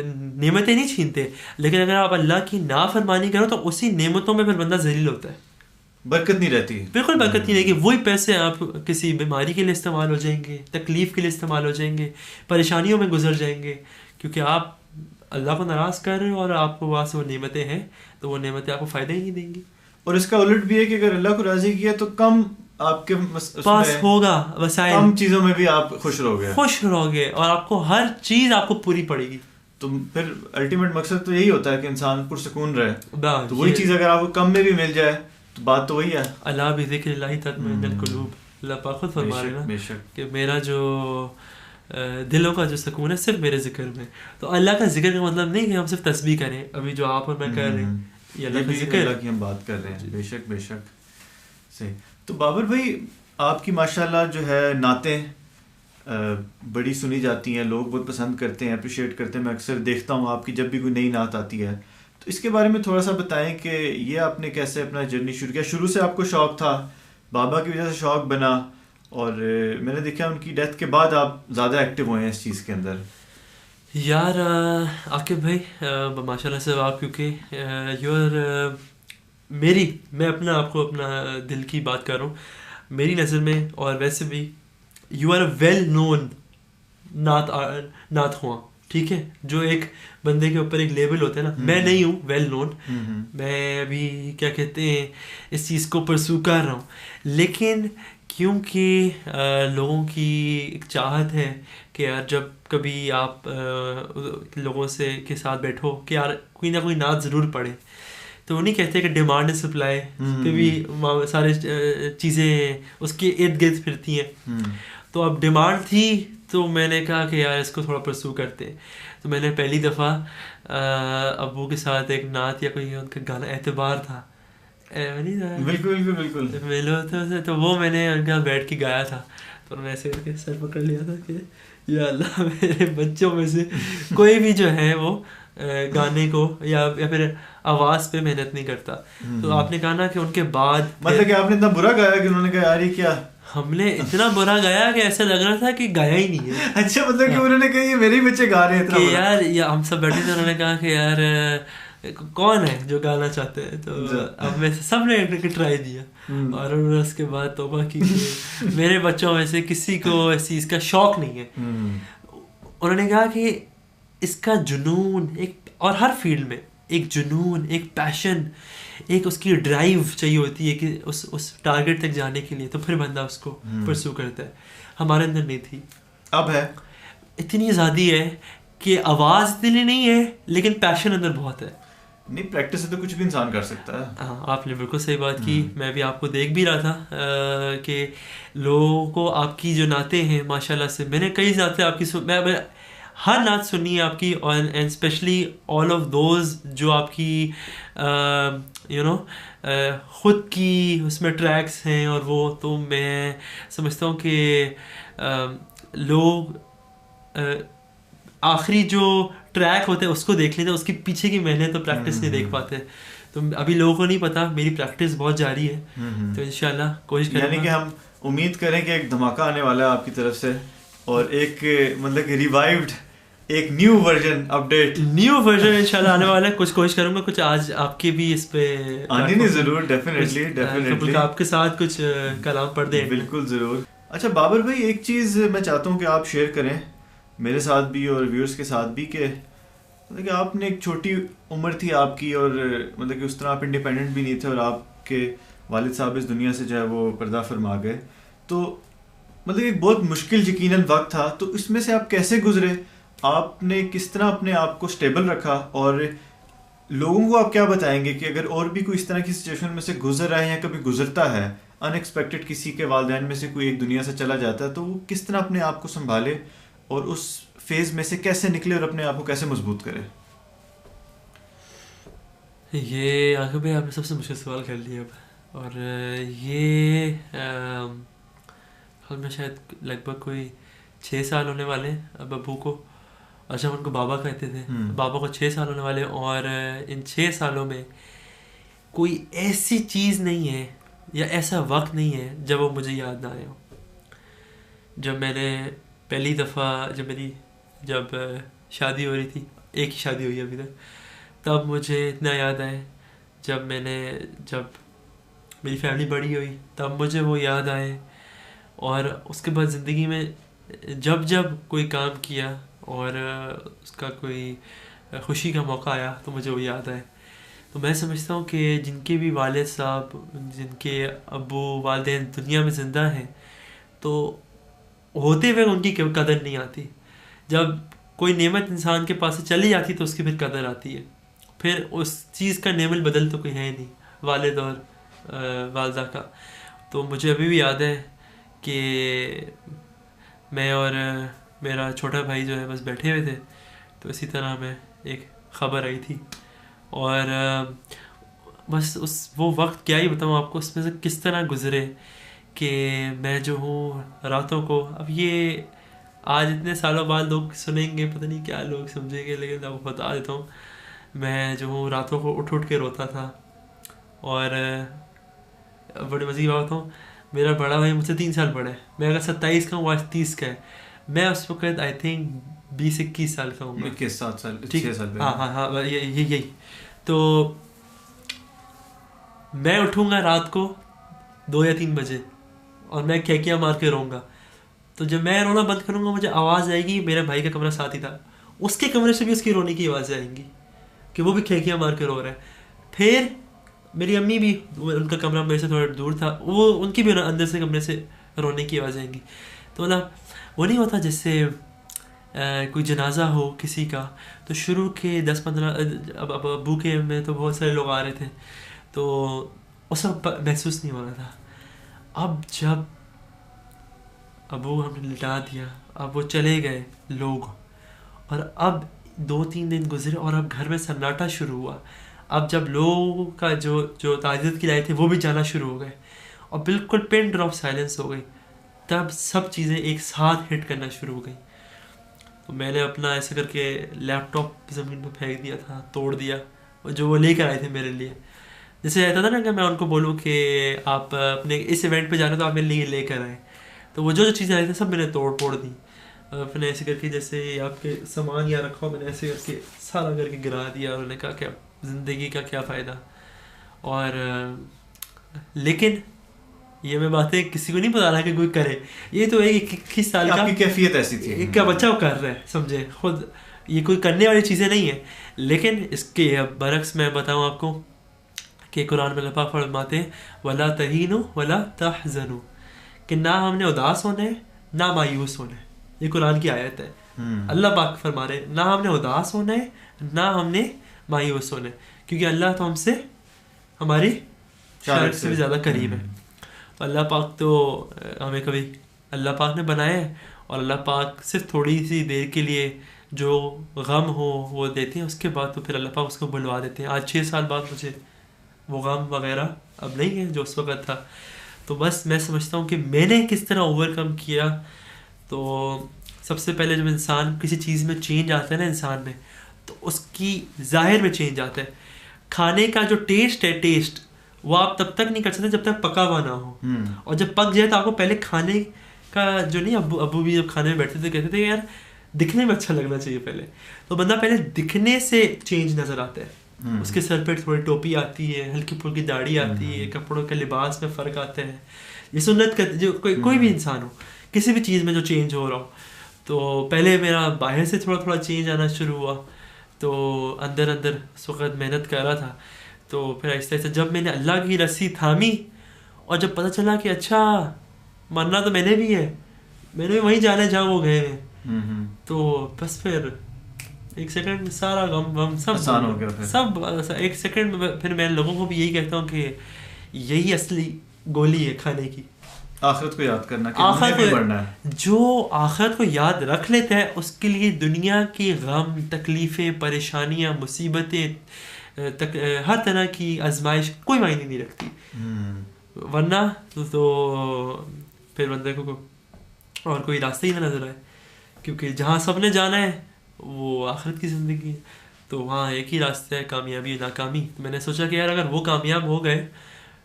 نعمتیں نہیں چھینتے, لیکن اگر آپ اللہ کی نافرمانی کرو تو اسی نعمتوں میں پھر بندہ ذلیل ہوتا ہے, برکت نہیں رہتی. بالکل برکت نہیں رہے گی. وہی پیسے آپ کسی بیماری کے لیے استعمال ہو جائیں گے, تکلیف کے لیے استعمال ہو جائیں گے, پریشانیوں میں گزر جائیں گے, کیونکہ آپ اللہ کو ناراض کر رہے ہو اور آپ کو وہاں سے وہ نعمتیں ہیں تو وہ نعمتیں آپ کو فائدہ ہی نہیں دیں گی. اور اس کا الٹ بھی ہے کہ اگر اللہ کو راضی کیا تو کم آپ کے پاس ہوگا وسائل, کم چیزوں میں بھی آپ خوش رہو گے, اور آپ کو ہر چیز آپ کو پوری پڑے گی. تو پھر الٹیمیٹ مقصد تو یہی ہوتا ہے کہ انسان پرسکون رہے. تو وہی چیز اگر آپ کو کم میں بھی مل جائے تو بات تو وہی ہے. اللہ بذکر اللہ تطمئن القلوب, اللہ پاک خود فرما رہے نا کہ میرا جو دلوں کا جو سکون ہے صرف میرے ذکر میں. تو اللہ کا ذکر کا مطلب نہیں کہ ہم صرف تسبیح کریں, ابھی جو آپ اور میں کر رہے ہیں یہ اللہ کا ذکر, اللہ کی ہم بات کر رہے ہیں. بے شک صحیح. تو بابر بھائی آپ کی ماشاءاللہ جو ہے نعتیں بڑی سنی جاتی ہیں, لوگ بہت پسند کرتے ہیں, اپریشیٹ کرتے ہیں. میں اکثر دیکھتا ہوں آپ کی جب بھی کوئی نئی نعت آتی ہے, تو اس کے بارے میں تھوڑا سا بتائیں کہ یہ آپ نے کیسے اپنا جرنی شروع کیا؟ شروع سے آپ کو شوق تھا, بابا کی وجہ سے شوق بنا, اور میں نے دیکھا ان کی ڈیتھ کے بعد آپ زیادہ ایکٹیو ہوئے ہیں اس چیز کے اندر. یار عاقب بھائی ماشاء اللہ سے آپ, کیونکہ میں اپنا آپ کو اپنا دل کی بات کر رہا ہوں, میری نظر میں, اور ویسے بھی you are a well known نعت خواں, ٹھیک ہے, جو ایک بندے کے اوپر ایک لیبل ہوتا ہے نا. میں نہیں ہوں ویل نون, میں ابھی کیا کہتے ہیں اس چیز کو پرسو کر رہا ہوں, لیکن کیونکہ لوگوں کی ایک چاہت ہے کہ یار جب کبھی آپ لوگوں کے ساتھ بیٹھو کہ یار کوئی نہ کوئی نعت ضرور پڑھے, تو وہ نہیں کہتے کہ ڈیمانڈ سپلائی پہ بھی سارے چیزیں اس کے ارد گرد پھرتی ہیں. تو اب ڈیمانڈ تھی تو میں نے کہا کہ یار اس کو تھوڑا پرسو کرتے ہیں. تو میں نے پہلی دفعہ ابو کے ساتھ ایک نعت یا کوئی ان کا گانا اعتبار تھا, بالکل بالکل ملو تو وہ میں نے ان کا بیٹھ کے گایا تھا. تو انہوں نے ایسے کر کے سر پکڑ لیا تھا کہ یا اللہ میرے بچوں میں سے کوئی بھی جو ہے وہ گانے کو یا پھر آواز پہ محنت نہیں کرتا. تو آپ نے کہا نا کہ ان کے بعد مطلب کہ آپ نے اتنا برا گایا کہ انہوں نے کہا یار یہ کیا, ہم نے اتنا برا گایا کہ ایسا لگ رہا تھا کہ گایا ہی نہیں ہے. اچھا, مطلب کہ انہوں نے کہا یہ میرے بچے گا رہے ہیں کہ یار ہم سب بیٹھے تھے, انہوں نے کہا کہ یار کون ہے جو گانا چاہتے ہیں, تو اب میں سب نے ٹرائی دیا, اور انہوں نے اس کے بعد توبہ کی میرے بچوں میں سے کسی کو اس چیز کا شوق نہیں ہے. انہوں نے کہا کہ اس کا جنون ایک, اور ہر فیلڈ میں ایک جنون, ایک پیشن, ایک اس کی ڈرائیو چاہیے ہوتی ہے کہ اس ٹارگیٹ تک جانے کے لیے, تو پھر بندہ اس کو پرسو کرتا ہے. ہمارے اندر نہیں تھی, اب ہے, اتنی آزادی ہے کہ آواز اتنی نہیں ہے لیکن پیشن اندر بہت ہے. نہیں, پریکٹس سے تو کچھ بھی انسان کر سکتا ہے. ہاں, آپ نے بالکل صحیح بات کی. میں بھی آپ کو دیکھ بھی رہا تھا کہ لوگوں کو آپ کی جو نعتیں ہیں ماشاء اللہ سے, میں نے کئی نعتیں آپ کی میں ہر نعت سنی ہے آپ کی, and especially all of those جو آپ کی خود کی اس میں ٹریکس ہیں, اور وہ تو میں سمجھتا ہوں کہ لوگ آخری جو ٹریک ہوتے ہیں اس کو دیکھ لیتے ہیں, اس کے پیچھے کی محنت تو پریکٹس نہیں دیکھ پاتے. تو ابھی لوگوں کو نہیں پتا, میری پریکٹس بہت جاری ہے, تو انشاءاللہ کوشش کریں. یعنی کہ ہم امید کریں کہ ایک دھماکہ آنے والا ہے آپ کی طرف سے, اور ایک مطلب کہ ریوائیوڈ ایک نیو ورژن انشاءاللہ آنے والا ہے. کچھ کوشش کروں گا, کچھ آج آپ کے بھی اس پہ آنی نہیں ضرور, ڈیفینیٹلی آپ کے ساتھ کچھ کلام پڑھ دیں. بالکل ضرور. اچھا بابر بھائی, ایک چیز میں چاہتا ہوں کہ آپ شیئر کریں میرے ساتھ بھی اور ویورز کے ساتھ بھی, کہ مطلب کہ آپ نے ایک چھوٹی عمر تھی آپ کی, اور مطلب کہ اس طرح آپ انڈیپینڈنٹ بھی نہیں تھے, اور آپ کے والد صاحب اس دنیا سے جو ہے وہ پردہ فرما گئے. تو مطلب ایک بہت مشکل یقیناً وقت تھا, تو اس میں سے آپ کیسے گزرے؟ آپ نے کس طرح اپنے آپ کو اسٹیبل رکھا, اور لوگوں کو آپ کیا بتائیں گے کہ اگر اور بھی کوئی اس طرح کی سچویشن میں سے گزر رہا ہے یا کبھی گزرتا ہے, ان ایکسپیکٹڈ کسی کے والدین میں سے کوئی ایک دنیا سے چلا جاتا ہے, تو وہ کس طرح اپنے آپ کو سنبھالے اور اس فیز میں سے کیسے نکلے اور اپنے آپ کو کیسے مضبوط کرے؟ یہ عاقب بھائی آپ نے سب سے مشکل سوال کر لیا اب, اور یہ میں شاید لگ بھگ کوئی 6 سال ہونے والے ہیں اب ابو کو, اور جب ان کو بابا کہتے تھے, بابا کو 6 سال ہونے والے, اور ان 6 سالوں میں کوئی ایسی چیز نہیں ہے یا ایسا وقت نہیں ہے جب وہ مجھے یاد نہ آئے ہو. جب میں نے پہلی دفعہ جب شادی ہو رہی تھی, ایک ہی شادی ہوئی ابھی تک, تب مجھے اتنا یاد آئے. جب میری فیملی بڑی ہوئی تب مجھے وہ یاد آئے, اور اس کے بعد زندگی میں جب کوئی کام کیا اور اس کا کوئی خوشی کا موقع آیا تو مجھے وہ یاد آئے. تو میں سمجھتا ہوں کہ جن کے بھی والد صاحب, جن کے ابو والدین دنیا میں زندہ ہیں, تو ہوتے ہوئے ان کی قدر نہیں آتی. جب کوئی نعمت انسان کے پاس سے چلی جاتی تو اس کی پھر قدر آتی ہے. پھر اس چیز کا نعمت بدل تو کوئی ہے نہیں, والد اور والدہ کا. تو مجھے ابھی بھی یاد ہے کہ میں اور میرا چھوٹا بھائی جو ہے بس بیٹھے ہوئے تھے, تو اسی طرح ہمیں ایک خبر آئی تھی, اور بس وہ وقت کیا ہی بتاؤں آپ کو, اس میں سے کس طرح گزرے کہ میں جو ہوں راتوں کو, اب یہ آج اتنے سالوں بعد لوگ سنیں گے، پتہ نہیں کیا لوگ سمجھیں گے، لیکن آپ کو بتا دیتا ہوں میں جو ہوں راتوں کو اٹھ کے روتا تھا. اور بڑے مزے کی بات بتاؤں، میرا بڑا بھائی مجھ سے 3 سال بڑا ہے. میں اگر 27 کا ہوں، آج 30 کا ہے. میں اس وقت آئی تھنک 20-21 سال کا ہوں گا. 21-7 سال، ٹھیک 6 سال. ہاں ہاں ہاں یہی. تو میں اٹھوں گا رات کو 2 یا 3 بجے اور میں کھیکیاں مار کے رہوں گا. تو جب میں رونا بند کروں گا، مجھے آواز آئے گی، میرے بھائی کا کمرہ ساتھ ہی تھا، اس کے کمرے سے بھی اس کی رونے کی آوازیں آئیں گی کہ وہ بھی کھیکیاں مار کے رو رہے ہیں. پھر میری امی بھی، ان کا کمرہ میرے سے تھوڑا دور تھا، وہ ان کی بھی اندر سے کمرے سے رونے کی آوازیں آئیں گی. تو مطلب وہ نہیں ہوتا جس سے کوئی جنازہ ہو کسی کا، تو شروع کے 10-15 اب ابو کے میں تو بہت سارے لوگ آ رہے تھے، تو اس وقت محسوس نہیں ہو رہا تھا. اب جب ابو ہم نے لٹا دیا، اب وہ چلے گئے لوگ، اور اب 2-3 دن گزرے اور اب گھر میں سناٹا شروع ہوا. اب جب لوگوں کا جو تعزیت کی لائے تھے وہ بھی جانا شروع ہو گئے اور بالکل پن ڈراپ سائلنس ہو گئی، تب سب چیزیں ایک ساتھ ہٹ کرنا شروع ہو گئی. تو میں نے اپنا ایسے کر کے لیپ ٹاپ زمین پہ پھینک دیا تھا، توڑ دیا، جو وہ لے کر آئے تھے میرے لیے. جیسے رہتا تھا نا کہ میں ان کو بولوں کہ آپ اپنے اس ایونٹ پہ جانا تو آپ میرے لیے لے کر آئیں، تو وہ جو چیزیں آئی تھیں سب میں نے توڑ دی. اپنے ایسے کر کے جیسے آپ کے سامان یا رکھا ہو، میں نے ایسے کر کے سارا کر کے گرا دیا، اور انہوں نے کہا کہ زندگی کا کیا فائدہ. اور لیکن یہ میں باتیں کسی کو نہیں بتا رہا کہ کوئی کرے، یہ تو ایک 21 سال کا، آپ کی کیفیت ایسی تھی، ایک کا بچہ وہ کر رہا ہے، سمجھے خود، یہ کوئی کرنے والی چیزیں نہیں ہیں. لیکن اس کے برعکس میں بتاؤں آپ کو کہ قرآن میں اللہ پاک فرماتے ہیں وَلَا تَهِنُوا وَلَا تَحْزَنُوا، کہ نہ ہم نے اداس ہونا ہے نہ مایوس ہونا ہے. یہ قرآن کی آیت ہے. اللہ پاک فرما رہے ہیں نہ ہم نے اداس ہونا ہے نہ ہم نے مایوس ہونا ہے، کیونکہ اللہ تو ہم سے ہماری شرک سے بھی زیادہ قریب ہے. اللہ پاک تو ہمیں کبھی اللہ پاک نے بنایا ہے، اور اللہ پاک صرف تھوڑی سی دیر کے لیے جو غم ہو وہ دیتے ہیں، اس کے بعد تو پھر اللہ پاک اس کو بلوا دیتے ہیں. آج 6 سال بعد مجھے وہ غم وغیرہ اب نہیں ہے جو اس وقت تھا. تو بس میں سمجھتا ہوں کہ میں نے کس طرح اوور کم کیا. تو سب سے پہلے جب انسان کسی چیز میں چینج آتا ہے نا انسان میں، تو اس کی ظاہر میں چینج آتا ہے. کھانے کا جو ٹیسٹ ہے، ٹیسٹ وہ آپ تب تک نہیں کر سکتے جب تک پکا ہوا نہ ہو، اور جب پک جائے تو آپ کو پہلے کھانے کا جو نہیں، ابو بھی جب کھانے میں بیٹھتے تھے کہتے تھے یار دکھنے میں اچھا لگنا چاہیے پہلے. تو بندہ پہلے دکھنے سے چینج نظر آتا ہے. اس کے سر پہ تھوڑی ٹوپی آتی ہے، ہلکی پھلکی داڑھی آتی ہے، کپڑوں کے لباس میں فرق آتا ہے. یہ سنت کا جو کوئی بھی انسان ہو، کسی بھی چیز میں جو چینج ہو رہا ہو. تو پہلے میرا باہر سے تھوڑا تھوڑا چینج آنا شروع ہوا، تو اندر اس وقت محنت کر رہا تھا. تو پھر آہستہ آہستہ جب میں نے اللہ کی رسی تھامی اور جب پتہ چلا کہ اچھا مرنا تو میں نے بھی ہے، میں نے بھی وہیں جانا ہے جہاں وہ گئے ہیں، تو بس پھر ایک سیکنڈ میں سارا غم سب آسان ہو گیا. سب ایک سیکنڈ میں. پھر میں لوگوں کو بھی یہی کہتا ہوں کہ یہی اصلی گولی ہے کھانے کی، آخرت کو یاد کرنا کہ دنیا میں بڑھنا ہے. جو آخرت کو یاد رکھ لیتا ہے اس کے لیے دنیا کی غم، تکلیفیں، پریشانیاں، مصیبتیں، ہر طرح کی آزمائش کوئی معنی نہیں رکھتی. ورنہ تو پھر بندے کو اور کوئی راستہ ہی نہ نظر آئے، کیونکہ جہاں سب نے جانا ہے وہ آخرت کی زندگی ہے. تو وہاں ایک ہی راستہ ہے، کامیابی ناکامی. تو میں نے سوچا کہ یار اگر وہ کامیاب ہو گئے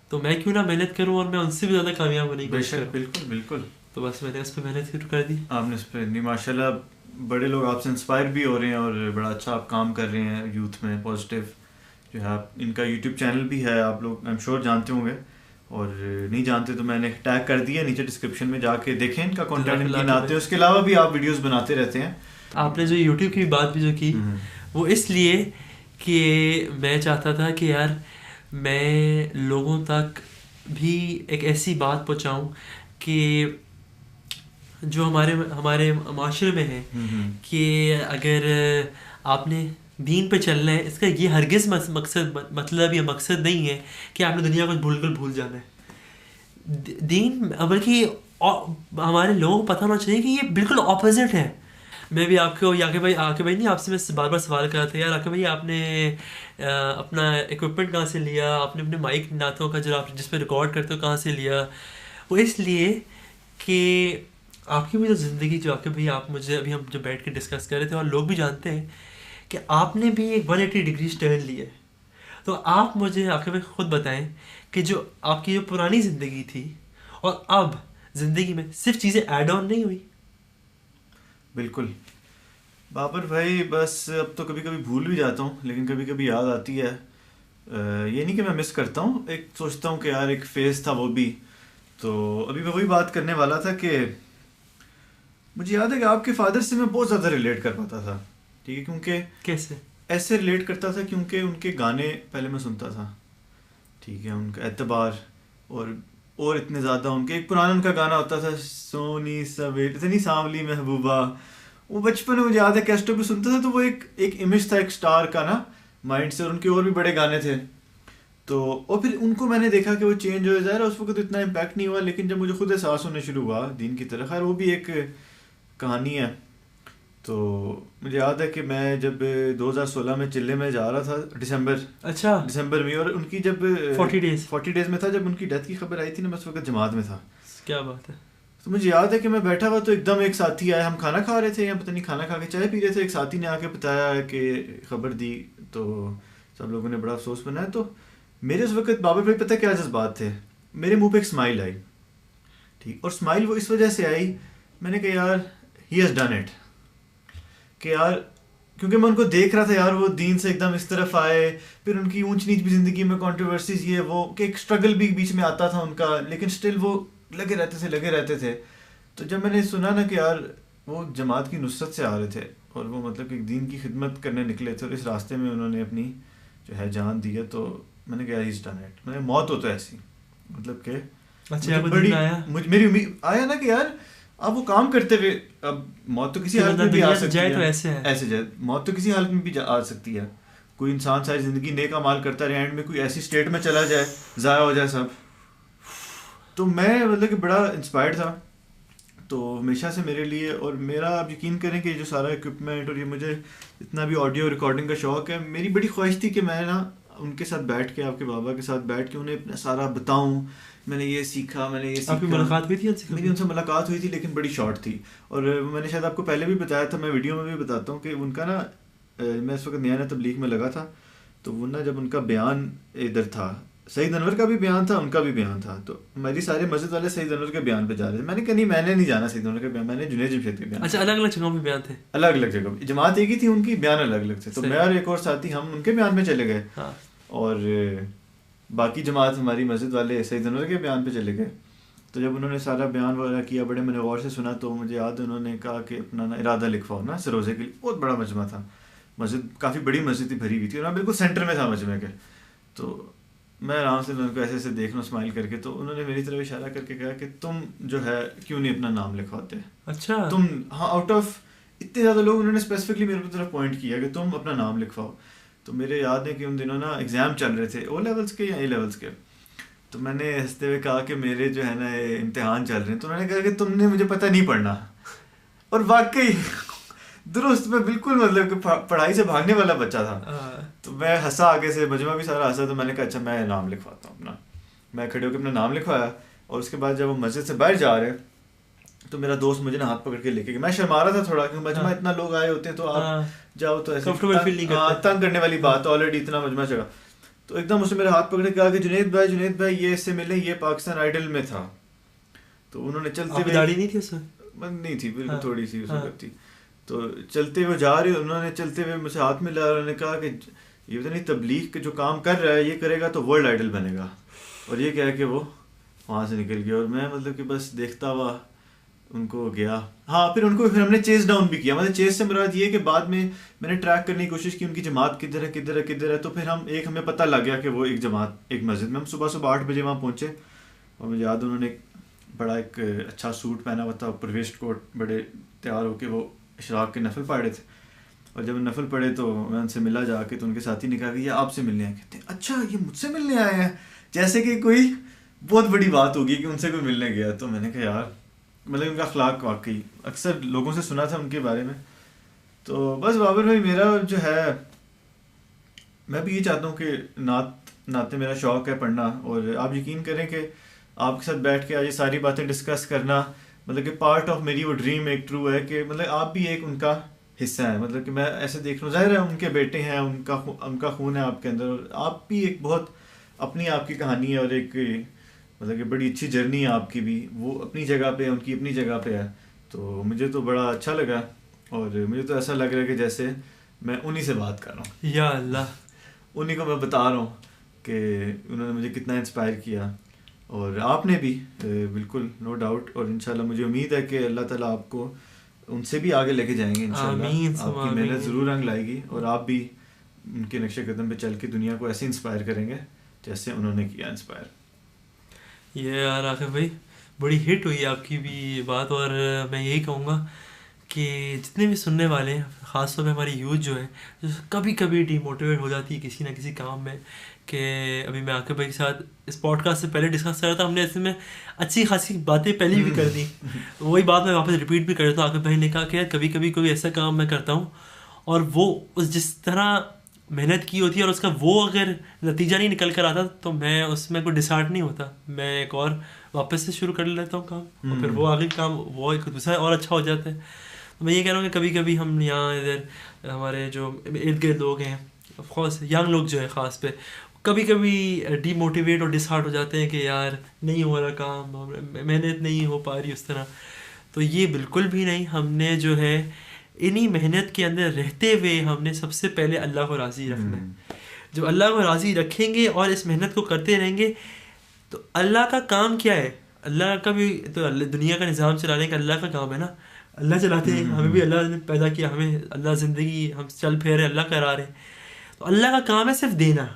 تو میں کیوں نہ محنت کروں اور میں ان سے بھی زیادہ کامیاب ہونے کی کوشش کروں. بالکل بالکل. تو بس میں نے اس پہ محنت شروع کر دی. آپ نے اس پہ نہیں، ماشاء اللہ بڑے لوگ آپ سے انسپائر بھی ہو رہے ہیں اور بڑا اچھا آپ کام کر رہے ہیں یوتھ میں، پازیٹیو جو ہے. آپ ان کا یوٹیوب چینل بھی ہے، آپ لوگ آئی ایم شیور جانتے ہوں گے، اور نہیں جانتے تو میں نے ٹیگ کر دیا نیچے ڈسکرپشن میں، جا کے دیکھیں ان کا کانٹینٹ بناتے ہیں. اس کے علاوہ بھی آپ ویڈیوز بناتے رہتے ہیں. آپ نے جو یوٹیوب کی بات بھی جو کی وہ اس لیے کہ میں چاہتا تھا کہ یار میں لوگوں تک بھی ایک ایسی بات پہنچاؤں کہ جو ہمارے معاشرے میں ہے، کہ اگر آپ نے دین پہ چلنا ہے، اس کا یہ ہرگز مطلب یا مقصد نہیں ہے کہ آپ نے دنیا کو بھول جانا ہے. دین بلکہ ہمارے لوگوں کو پتہ ہونا چاہیے کہ یہ بالکل اپوزٹ ہے. میں بھی آپ کو عاقب بھائی نہیں، آپ سے میں بار بار سوال کر رہا تھا، یار عاقب بھائی آپ نے اپنا ایکوپمنٹ کہاں سے لیا، آپ نے اپنے مائک نعتوں کا جو آپ جس پہ ریکارڈ کرتے ہو کہاں سے لیا؟ وہ اس لیے کہ آپ کی بھی جو زندگی جو عاقب بھائی آپ مجھے ابھی ہم جو بیٹھ کے ڈسکس کر رہے تھے اور لوگ بھی جانتے ہیں کہ آپ نے بھی ایک 180 ڈگری ٹرن لی ہے. تو آپ مجھے عاقب بھائی خود بتائیں کہ جو آپ کی جو پرانی زندگی تھی اور اب زندگی میں صرف چیزیں ایڈ آن نہیں ہوئی. بالکل بابر بھائی، بس اب تو کبھی کبھی بھول بھی جاتا ہوں لیکن کبھی کبھی یاد آتی ہے. یہ نہیں کہ میں مس کرتا ہوں، ایک سوچتا ہوں کہ یار ایک فیز تھا وہ بھی. تو ابھی میں وہی بات کرنے والا تھا کہ مجھے یاد ہے کہ آپ کے فادر سے میں بہت زیادہ ریلیٹ کر پاتا تھا. ٹھیک ہے، کیونکہ کیسے؟ ایسے ریلیٹ کرتا تھا کیونکہ ان کے گانے پہلے میں سنتا تھا. ٹھیک ہے، ان کا اعتبار اور اتنے زیادہ ان کے ایک پرانا ان کا گانا ہوتا تھا، سونی سویرے اتنی سانولی محبوبہ. وہ بچپن میں مجھے یاد ہے کیسٹوں پہ سنتا تھا، تو وہ ایک امیج تھا ایک سٹار کا نا مائنڈ سے. اور ان کے اور بھی بڑے گانے تھے. تو اور پھر ان کو میں نے دیکھا کہ وہ چینج ہو جا رہا ہے. اس وقت اتنا امپیکٹ نہیں ہوا، لیکن جب مجھے خود احساس ہونے شروع ہوا دین کی طرف، خیر وہ بھی ایک کہانی ہے. تو مجھے یاد ہے کہ میں جب 2016 میں چلے میں جا رہا تھا دسمبر میں، اور ان کی جب 40 ڈیز میں تھا جب ان کی ڈیتھ کی خبر آئی تھی نا، میں اس وقت جماعت میں تھا. کیا بات ہے. تو مجھے یاد ہے کہ میں بیٹھا ہوا تو ایک دم ایک ساتھی آیا، ہم کھانا کھا رہے تھے یا پتہ نہیں کھانا کھا کے چائے پی رہے تھے، ایک ساتھی نے آ کے بتایا کہ خبر دی. تو سب لوگوں نے بڑا افسوس بنایا. تو میرے اس وقت بابر بھائی پتہ کیا جذبات تھے، میرے منہ پہ ایک اسمائل آئی. ٹھیک، اور اسمائل وہ اس وجہ سے آئی، میں نے کہا یار ہی ہیز ڈن اٹ. کہ یار کیونکہ میں ان کو دیکھ رہا تھا یار، وہ دین سے ایک دم اس طرف آئے، پھر ان کی اونچ نیچ بھی زندگی میں کنٹروورسیز یہ وہ کہ ایک اسٹرگل بھی بیچ میں آتا تھا ان کا، لیکن اسٹل وہ لگے رہتے تھے. تو جب میں نے سنا نا کہ یار وہ جماعت کی نصرت سے آ رہے تھے اور وہ مطلب کہ دین کی خدمت کرنے نکلے تھے اور اس راستے میں انہوں نے اپنی جو ہے جان دی ہے، تو میں نے کہا ہی از ڈن اٹ. میں نے موت ہو تو ایسی مطلب کہ بڑی میری امید آیا نا کہ یار اب وہ کام کرتے ہوئے، اب موت تو کسی حالت میں بھی آ سکتی ہے، ایسے جائے موت تو کسی حالت میں بھی آ سکتی ہے. کوئی انسان ساری زندگی نیک اعمال کرتا رہے، اینڈ میں کوئی ایسی اسٹیٹ میں چلا جائے، ضائع ہو جائے سب. تو میں مطلب کہ بڑا انسپائرڈ تھا. تو ہمیشہ سے میرے لیے، اور میرا آپ یقین کریں کہ جو سارا اکوپمنٹ اور یہ مجھے اتنا بھی آڈیو ریکارڈنگ کا شوق ہے، میری بڑی خواہش تھی کہ میں نا ان کے ساتھ بیٹھ کے، آپ کے بابا کے ساتھ بیٹھ کے انہیں اپنا سارا بتاؤں. میں نے یہ سیکھا، میں نے یہ سیکھا. آپ کی ملاقات ہوئی تھی ان سے؟ میری ان سے ملاقات ہوئی تھی لیکن بڑی شارٹ تھی. اور میں نے شاید آپ کو پہلے بھی بتایا تھا، میں ویڈیو میں بھی بتاتا ہوں کہ ان کا نا، میں اس وقت نیا تبلیغ میں لگا تھا. تو وہ نا جب ان کا بیان ادھر تھا، سعید انور کا بھی بیان تھا، ان کا بھی بیان تھا. تو میری سارے مسجد والے سعید انور کے بیان پہ جا رہے تھے. میں نے کہا نہیں، میں نے نہیں جانا سعید انور کے بیان، میں نے جنید جمشید کے بیان. اچھا، الگ الگ جگہوں پہ بیان تھے؟ الگ الگ جگہ، جماعت ایک ہی تھی، ان کی بیان الگ الگ تھے. تو میں اور ایک اور ساتھی ہم ان کے بیان پہ چلے گئے، اور باقی جماعت ہماری مسجد والے سعید انور کے بیان پہ چلے گئے. تو جب انہوں نے سارا بیان وغیرہ کیا، بڑے میں نے غور سے سنا، تو مجھے یاد انہوں نے کہا کہ اپنا نا ارادہ لکھواؤ نا سروزے کے لیے. بہت بڑا مجمع تھا، مسجد کافی بڑی مسجد تھی، بھری ہوئی تھی، اور میں بالکل سینٹر میں تھا مجمع کے. تو میں آرام سے ان کو ایسے ایسے دیکھ رہا ہوں اسمائل کر کے. تو انہوں نے میری طرف اشارہ کر کے کہا کہ تم جو ہے کیوں نہیں اپنا نام لکھواتے. اچھا، تم، ہاں، آؤٹ آف اتنے زیادہ لوگ انہوں نے اسپیسیفکلی میرے طرف پوائنٹ کیا کہ تم اپنا نام لکھواؤ. تو میرے یاد ہے کہ ان دنوں نا ایگزام چل رہے تھے، او لیولس کے یا اے لیولس کے. تو میں نے ہنستے ہوئے کہا کہ میرے جو ہے نا امتحان چل رہے ہیں. تو انہوں نے کہا کہ تم نے مجھے پتہ نہیں پڑھنا. اور واقعی درست، میں بالکل مطلب کہ پڑھائی سے بھاگنے والا بچہ تھا. تو میں ہنسا آگے سے، مجمع بھی سارا ہنسا. تو میں نے کہا اچھا میں نام لکھواتا ہوں اپنا. میں کھڑے ہو کے اپنا نام لکھوایا. اور اس کے بعد جب وہ مسجد سے باہر جا رہے تو میرا دوست مجھے نا ہاتھ پکڑ کے لے کے گیا. میں شرما رہا تھا تھوڑا، کیونکہ مجمع اتنا لوگ آئے ہوتے ہیں تو آپ جاؤ تو ایسے تنگ کرنے والی بات، آلریڈی اتنا مجمع جگہ. تو ایک دم اس نے میرے ہاتھ پکڑ کے کہا کہ جنید بھائی یہ اس سے ملیں، یہ پاکستان آئیڈل میں تھا. تو انہوں نے چلتے ہوئے، داڑھی نہیں تھی اس میں؟ نہیں تھی، بالکل تھوڑی سی اس وقت تھی. تو چلتے ہوئے جا رہے، انہوں نے چلتے ہوئے مجھے ہاتھ میں لایا. انہوں نے کہا کہ یہ پتہ نہیں تبلیغ کے جو کام کر رہا ہے یہ کرے گا تو ورلڈ آئیڈل بنے گا. اور یہ کہہ کے وہ وہاں سے نکل گیا. اور میں مطلب کہ بس دیکھتا ہوا ان کو گیا. ہاں، پھر ان کو ہم نے چیز ڈاؤن بھی کیا. مطلب چیز سے مراد یہ کہ بعد میں نے ٹریک کرنے کی کوشش کی ان کی جماعت کدھر ہے. تو پھر ہمیں پتہ لگ گیا کہ وہ ایک جماعت ایک مسجد میں. ہم صبح 8 بجے وہاں پہنچے. اور مجھے یاد انہوں نے بڑا ایک اچھا سوٹ پہنا ہوا تھا، اوپر ویسٹ کوٹ، بڑے تیار ہو کے وہ اشراق کے نفل پڑھ رہے تھے. اور جب نفل پڑھے تو میں ان سے ملا جا کے. تو ان کے ساتھی نے کہا کہ یہ آپ سے ملنے آئے. کہتے ہیں اچھا یہ مجھ سے ملنے آئے ہیں، جیسے کہ کوئی بہت بڑی بات ہوگی کہ ان سے کوئی ملنے گیا. تو میں نے کہا یار مطلب ان کا اخلاق واقعی اکثر لوگوں سے سنا تھا ان کے بارے میں. تو بس بابر بھائی میرا جو ہے، میں بھی یہ چاہتا ہوں کہ نعتیں میرا شوق ہے پڑھنا. اور آپ یقین کریں کہ آپ کے ساتھ بیٹھ کے آج یہ ساری باتیں ڈسکس کرنا مطلب کہ پارٹ آف میری وہ ڈریم ایک ٹرو ہے کہ مطلب آپ بھی ایک ان کا حصہ ہیں. مطلب کہ میں ایسے دیکھ رہا ہوں, ظاہر ہے ان کے بیٹے ہیں, ان کا خون ہے آپ کے اندر, اور آپ بھی ایک بہت اپنی آپ کی کہانی ہے, اور ایک مطلب کہ بڑی اچھی جرنی ہے آپ کی بھی, وہ اپنی جگہ پہ, ان کی اپنی جگہ پہ ہے. تو مجھے تو بڑا اچھا لگا, اور مجھے تو ایسا لگ رہا ہے کہ جیسے میں انہی سے بات کر رہا ہوں, یا اللہ, انہی کو میں بتا رہا ہوں کہ انہوں نے مجھے کتنا انسپائر کیا, اور آپ نے بھی بالکل نو ڈاؤٹ. اور انشاءاللہ مجھے امید ہے کہ اللہ تعالیٰ آپ کو ان سے بھی آگے لے کے جائیں گے انشاءاللہ. آپ کی محنت ضرور رنگ لائے گی, اور آپ بھی ان کے نقش قدم پہ چل کے دنیا کو ایسے انسپائر کریں گے جیسے انہوں نے کیا انسپائر. یہ یار عاقب بھائی بڑی ہٹ ہوئی آپ کی بھی بات, اور میں یہی کہوں گا کہ جتنے بھی سننے والے ہیں, خاص طور پہ ہماری یوتھ جو ہے, جو کبھی کبھی ڈی موٹیویٹ ہو جاتی ہے کسی نہ کسی کام میں, کہ ابھی میں عاقب بھائی کے ساتھ اس پوڈ کاسٹ سے پہلے ڈسکس کر رہا تھا, ہم نے اس میں اچھی خاصی باتیں پہلے بھی کر دی, وہی بات میں واپس ریپیٹ بھی کر دیتا ہوں. عاقب بھائی نے کہا کہ کبھی کبھی کوئی ایسا کام میں کرتا ہوں, اور وہ جس طرح محنت کی ہوتی ہے اور اس کا وہ اگر نتیجہ نہیں نکل کر آتا تو میں اس میں کوئی ڈسہارٹ نہیں ہوتا, میں ایک اور واپس سے شروع کر لیتا ہوں کام, اور پھر وہ آگے کام وہ ایک دوسرا اور اچھا ہو جاتا ہے. تو میں یہ کہہ رہا ہوں کہ کبھی کبھی ہم یہاں ادھر ہمارے جو ارد گرد لوگ ہیں, آف کورس ینگ لوگ جو ہے خاص پہ, کبھی کبھی ڈی موٹیویٹ اور ڈسہارٹ ہو جاتے ہیں کہ یار نہیں ہو رہا کام, محنت نہیں ہو پا رہی اس طرح. تو یہ بالکل بھی نہیں, ہم نے جو ہے انہی محنت کے اندر رہتے ہوئے ہم نے سب سے پہلے اللہ کو راضی رکھنا ہے. جب اللہ کو راضی رکھیں گے اور اس محنت کو کرتے رہیں گے, تو اللہ کا کام کیا ہے, اللہ کا بھی تو دنیا کا نظام چلانے کا اللہ کا کام ہے نا, اللہ چلاتے ہیں, ہمیں بھی اللہ نے پیدا کیا, ہمیں اللہ زندگی, ہم چل پھیرے اللہ کرا رہے ہیں, تو اللہ کا کام ہے صرف دینا.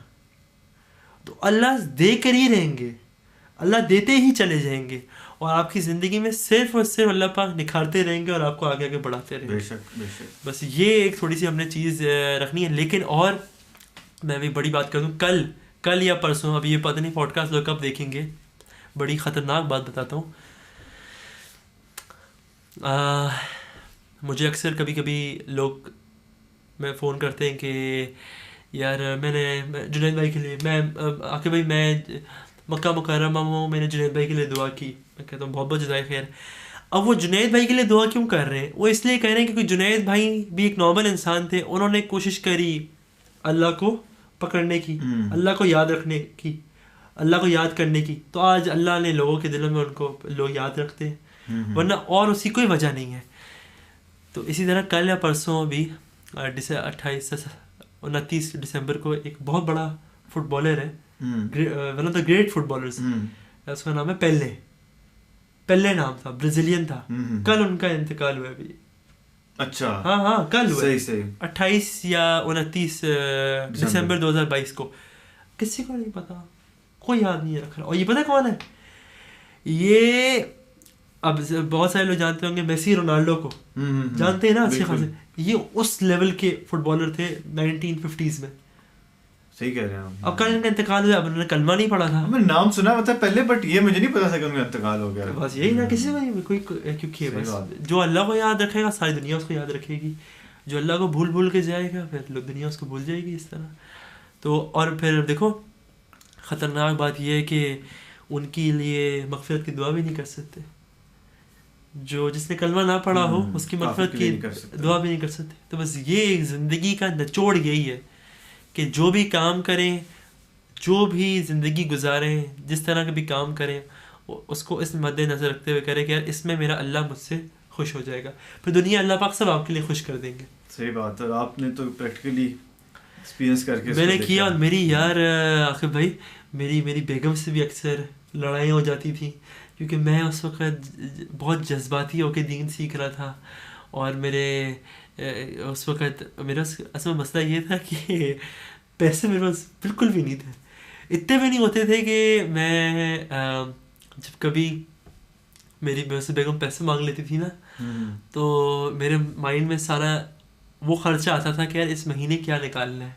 تو اللہ دے کر ہی رہیں گے, اللہ دیتے ہی چلے جائیں گے, اور آپ کی زندگی میں صرف اور صرف اللہ پاک نکھارتے رہیں گے اور آپ کو آگے آگے بڑھاتے رہیں گے. بے شک بے شک. بس یہ ایک تھوڑی سی ہم نے چیز رکھنی ہے. لیکن اور میں بھی بڑی بات کر دوں, کل یا پرسوں, ابھی یہ پتہ نہیں پوڈ کاسٹ لوگ کب دیکھیں گے, بڑی خطرناک بات بتاتا ہوں. مجھے اکثر کبھی کبھی لوگ میں فون کرتے ہیں کہ یار میں نے جنید بھائی کے لیے, میں عاقب بھائی میں مکہ مکرمہ ہوں, میں نے جنید بھائی کے لیے دعا کی. میں کہتا ہوں بہت بہت جزائے خیر. اب وہ جنید بھائی کے لیے دعا کیوں کر رہے ہیں؟ وہ اس لیے کہہ رہے ہیں کیونکہ جنید بھائی بھی ایک نارمل انسان تھے, انہوں نے کوشش کری اللہ کو پکڑنے کی, اللہ کو یاد رکھنے کی, اللہ کو یاد کرنے کی, تو آج اللہ نے لوگوں کے دلوں میں ان کو لوگ یاد رکھتے ہیں, ورنہ اور اسی کوئی وجہ نہیں ہے. تو اسی طرح کل یا پرسوں بھی 29 دسمبر کو ایک بہت بڑا فٹ بالر ہے, one of the great footballers, اس کا نام ہے پہلے نام تھا, برازیلین تھا. کل ان کا انتقال ہوا ابھی. اچھا ہاں کل ہوا, صحیح 28 یا 29 دسمبر 2022 کو. کسی کو نہیں پتا, کوئی یاد نہیں رکھ رہا. اور یہ پتا کون ہے یہ؟ اب بہت سارے لوگ جانتے ہوں گے میسی رونالڈو کو, جانتے ہیں نا اچھے خاصے. یہ اس لیول کے فٹ بالر تھے 1950s میں. صحیح کہہ رہے ہیں آپ. اب کل ان کا انتقال ہوا, اب انہوں نے کلمہ نہیں پڑھا تھا. میں نام سنا ہوتا ہے پہلے, بٹ یہ مجھے نہیں پتا تھا کہ ان کا انتقال ہو گیا. بس یہی نا, کسی کو نہیں کوئی, کیونکہ بس جو اللہ کو یاد رکھے گا ساری دنیا اس کو یاد رکھے گی, جو اللہ کو بھول کے جائے گا پھر لوگ دنیا اس کو بھول جائے گی اس طرح. تو اور پھر دیکھو خطرناک بات یہ ہے کہ ان کے لیے مغفرت کی دعا بھی نہیں کر سکتے. جو جس نے کلمہ نہ پڑھا ہو اس کی مغفرت کی دعا بھی نہیں کر سکتے. تو بس یہ ایک زندگی کا نچوڑ یہی ہے کہ جو بھی کام کریں, جو بھی زندگی گزاریں, جس طرح کا بھی کام کریں, اس کو اس مد نظر رکھتے ہوئے کریں کہ یار اس میں میرا اللہ مجھ سے خوش ہو جائے گا, پھر دنیا اللہ پاک سب آپ کے لیے خوش کر دیں گے. صحیح بات ہے, آپ نے تو پریکٹیکلی ایکسپیرینس کر کے میں نے کیا. اور میری یار عاقب بھائی میری بیگم سے بھی اکثر لڑائیاں ہو جاتی تھیں, کیونکہ میں اس وقت بہت جذباتی ہو کے دین سیکھ رہا تھا, اور میرے اس وقت میرا اصل مسئلہ یہ تھا کہ پیسے میرے پاس بالکل بھی نہیں تھے, اتنے بھی نہیں ہوتے تھے کہ میں جب کبھی میری بیگم پیسے مانگ لیتی تھی نا, تو میرے مائنڈ میں سارا وہ خرچہ آتا تھا کہ یار اس مہینے کیا نکالنا ہے,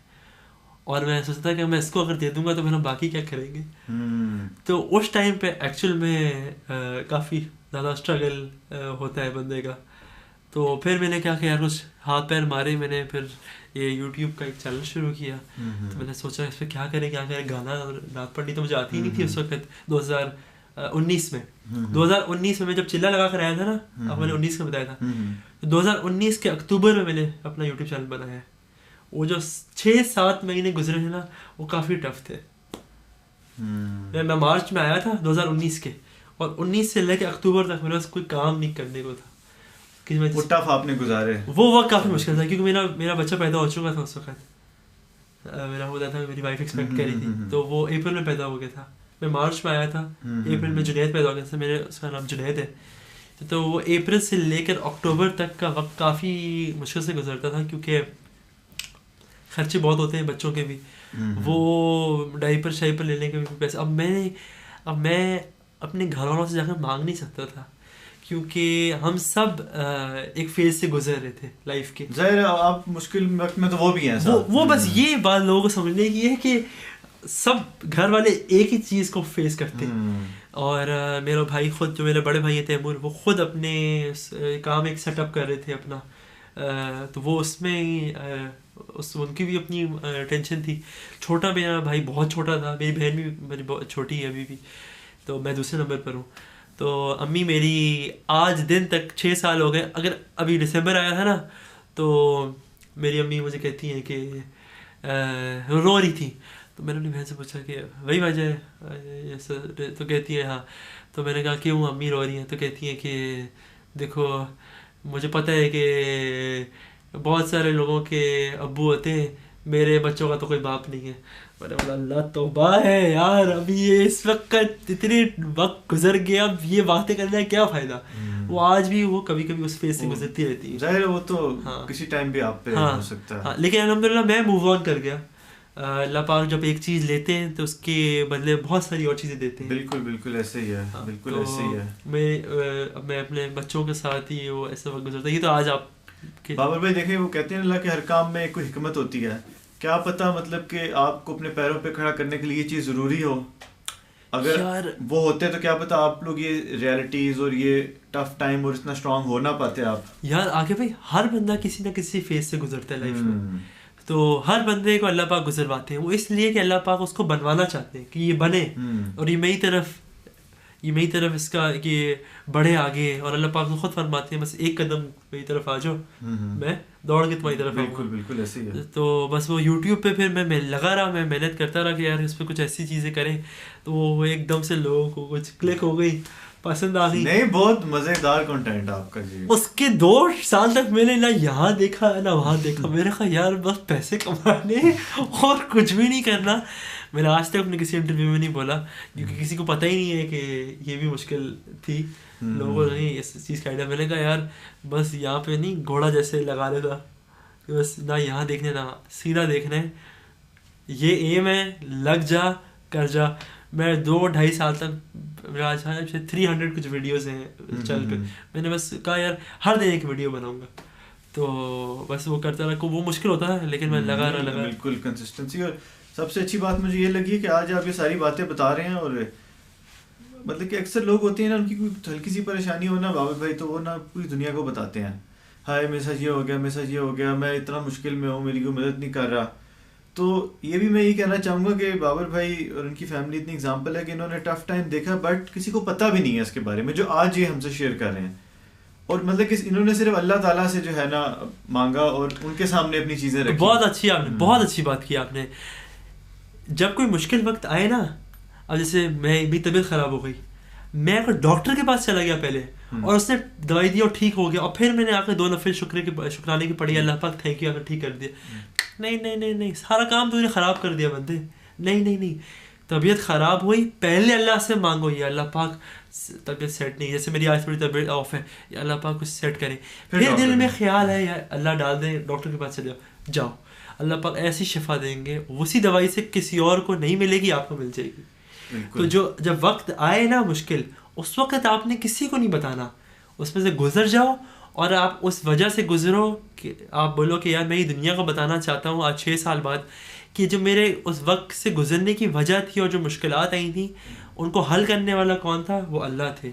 اور میں سوچتا تھا کہ میں اس کو اگر دے دوں گا تو پھر ہم باقی کیا کریں گے. تو اس ٹائم پہ ایکچوئل میں کافی زیادہ اسٹرگل ہوتا ہے بندے کا. تو پھر میں نے کیا کہ یار کچھ ہاتھ پیر مارے, میں نے پھر یہ یوٹیوب کا ایک چینل شروع کیا. تو میں نے سوچا اس پہ کیا کریں, گانا اور نعت پڑھنی تو مجھے آتی ہی نہیں تھی اس وقت. 19 میں 2019 میں جب چلا لگا کر آیا تھا نا, اب میں نے 19 کا بتایا تھا, تو 2019 کے اکتوبر میں میں نے اپنا یوٹیوب چینل بنایا ہے. وہ جو 6-7 مہینے گزرے تھے نا وہ کافی ٹف تھے. میں مارچ میں آیا تھا 2019 کے, اور 19 سے لے کے اکتوبر تک میرے پاس کوئی کام نہیں کرنے کو تھا. وہ ٹف آپ نے گزارے, وہ وقت کافی مشکل تھا کیونکہ میرا بچہ پیدا ہو چکا تھا اس وقت. میرا ہوتا تھا, میری وائف ایکسپیکٹ کری تھی, تو وہ اپریل میں پیدا ہو گیا تھا. میں مارچ میں آیا تھا, اپریل میں جنید پیدا ہو گیا تھا, میرے اس کا نام جنید ہے. تو وہ اپریل سے لے کر اکتوبر تک کا وقت کافی مشکل سے گزرتا تھا کیونکہ خرچے بہت ہوتے ہیں بچوں کے بھی, وہ ڈائپر شائپر لینے کے بھی پیسے. اب میں اپنے گھر والوں سے جا کر مانگ نہیں سکتا تھا کیونکہ ہم سب ایک فیز سے گزر رہے تھے لائف کے. ظاہر ہے آپ مشکل وقت میں تو وہ بھی ہیں, وہ بس یہ بات لوگوں کو سمجھنے کی ہے کہ سب گھر والے ایک ہی چیز کو فیس کرتے ہیں. اور میرا بھائی خود, جو میرے بڑے بھائی ہیں تیمور, وہ خود اپنے کام ایک سیٹ اپ کر رہے تھے اپنا, تو وہ اس میں ان کی بھی اپنی ٹینشن تھی. چھوٹا میرا بھائی بہت چھوٹا تھا, میری بہن بھی میری بہت چھوٹی ہے ابھی بھی, تو میں دوسرے نمبر پر ہوں. تو امی میری آج دن تک 6 سال ہو گئے, اگر ابھی دسمبر آیا تھا نا تو میری امی مجھے کہتی ہیں کہ رو رہی تھی. تو میں نے اپنی بہن سے پوچھا کہ وہی وجہ ہے, تو کہتی ہے ہاں. تو میں نے کہا کیوں امی رو رہی ہیں؟ تو کہتی ہیں کہ دیکھو مجھے پتہ ہے کہ بہت سارے لوگوں کے ابو ہوتے ہیں, میرے بچوں کا تو کوئی باپ نہیں ہے. میں نے بولا اللہ توبہ ہے یار, ابھی یہ اس وقت اتنے وقت گزر گیا, اب یہ باتیں کرنے کا کیا فائدہ. وہ آج بھی وہ کبھی کبھی اس فیز سے گزرتی رہتی ہے. ظاہر ہے وہ تو کسی ٹائم بھی آپ پہ ہو سکتا ہے, لیکن الحمدللہ میں موو آن کر گیا. اللہ پاک جب ایک چیز لیتے ہیں تو اس کے بدلے بہت ساری اور چیزیں دیتے ہیں. بالکل ایسے ہی ہے, بالکل ایسے ہی ہے. میں اپنے بچوں کے ساتھ ہی وہ ایسا وقت گزرتا ہے. یہ تو آج آپ بابر بھائی دیکھیں, وہ کہتے ہیں اللہ کے ہر کام میں کوئی حکمت ہوتی ہے. کیا پتہ مطلب کہ آپ کو اپنے پیروں پہ کھڑا کرنے کے لیے یہ چیز ضروری ہو. اگر وہ ہوتے تو کیا پتہ آپ لوگ یہ ریالٹیز اور یہ ٹف ٹائم اور اتنا اسٹرانگ ہو نہ پاتے آپ. یار آگے بھائی ہر بندہ کسی نہ کسی فیز سے گزرتا ہے لائف میں, تو ہر بندے کو اللہ پاک گزرواتے ہیں. وہ اس لیے کہ اللہ پاک اس کو بنوانا چاہتے ہیں کہ یہ بنے, اور یہ میری طرف اس کا کہ بڑھے آگے. اور اللہ پاک خود فرماتے ہیں بس ایک قدم میری طرف آ جاؤ, میں دوڑ کے تمہاری طرف آؤں. بالکل ایسے ہی ہے. تو بس وہ یوٹیوب پہ پھر میں لگا رہا, میں محنت کرتا رہا کہ یار اس پہ کچھ ایسی چیزیں کریں, تو وہ ایک دم سے لوگوں کو کچھ کلک ہو گئی, پسند آ گئی. نہیں, بہت مزیدار کنٹینٹ آپ کا جی. اس کے 2 سال تک میں نے نہ یہاں دیکھا نہ وہاں دیکھا. میں نے کہا یار بس پیسے کمانے اور کچھ بھی نہیں کرنا. میں نے آج تک اپنے کسی انٹرویو میں نہیں بولا کیونکہ کسی کو پتہ ہی نہیں ہے کہ یہ بھی مشکل تھی. لوگوں کو نہیں اس چیز کا آئیڈیا. میں نے کہا یار بس یہاں پہ نہیں گھوڑا جیسے لگا لیتا کہ بس نہ یہاں دیکھنے نہ سیدھا دیکھنا ہے, یہ ایم ہے, لگ جا کر جا. میں 2-2.5 سال تک میرا آج 300 کچھ ویڈیوز ہیں چل پہ. میں نے بس کہا یار ہر دن ایک ویڈیو بناؤں گا, تو بس وہ کرتا رہا. وہ مشکل ہوتا ہے لیکن میں لگا بالکل کنسسٹنسی. اور سب سے اچھی بات مجھے یہ لگی کہ آج آپ یہ ساری باتیں بتا رہے ہیں, اور مطلب کہ اکثر لوگ ہوتے ہیں نا ان کی کوئی ہلکی سی پریشانی ہو نا بابر بھائی, تو وہ نا پوری دنیا کو بتاتے ہیں, ہائے میرے ساتھ یہ ہو گیا, میرے ساتھ یہ ہو گیا, میں اتنا مشکل میں ہوں, میری کوئی مدد نہیں کر رہا. تو یہ بھی میں یہ کہنا چاہوں گا کہ بابر بھائی اور ان کی فیملی اتنی اگزامپل ہے کہ انہوں نے ٹف ٹائم دیکھا بٹ کسی کو پتہ بھی نہیں ہے اس کے بارے میں, جو آج یہ ہم سے شیئر کر رہے ہیں. اور مطلب کہ انہوں نے صرف اللہ تعالیٰ سے جو ہے نا مانگا اور ان کے سامنے اپنی چیزیں رکھی. بہت اچھی آپ نے بہت اچھی بات کی آپ نے. جب کوئی مشکل وقت آئے نا, اب جیسے میری طبیعت خراب ہو گئی, میں اگر ڈاکٹر کے پاس چلا گیا پہلے اور اس نے دوائی دی اور ٹھیک ہو گیا, اور پھر میں نے آ کے 2 نفل شکرانے کی پڑھی, اللہ پاک تھینک یو اگر ٹھیک کر دیا. نہیں, سارا کام تو نے خراب کر دیا بندے. نہیں, طبیعت خراب ہوئی پہلے اللہ سے مانگو, یہ اللہ پاک طبیعت سیٹ نہیں, جیسے میری آج تھوڑی طبیعت آف ہے, یا اللہ پاک کچھ سیٹ کرے. پھر دل میں خیال ہے یا اللہ ڈال دیں, ڈاکٹر کے پاس چلے جاؤ, اللہ پاک ایسی شفا دیں گے, اسی دوائی سے کسی اور کو نہیں ملے گی, آپ کو مل جائے گی. تو جب وقت آئے نا مشکل, اس وقت آپ نے کسی کو نہیں بتانا, اس میں سے گزر جاؤ. اور آپ اس وجہ سے گزرو کہ آپ بولو کہ یار میں یہ دنیا کو بتانا چاہتا ہوں آج 6 سال بعد کہ جو میرے اس وقت سے گزرنے کی وجہ تھی اور جو مشکلات آئی تھیں ان کو حل کرنے والا کون تھا, وہ اللہ تھے.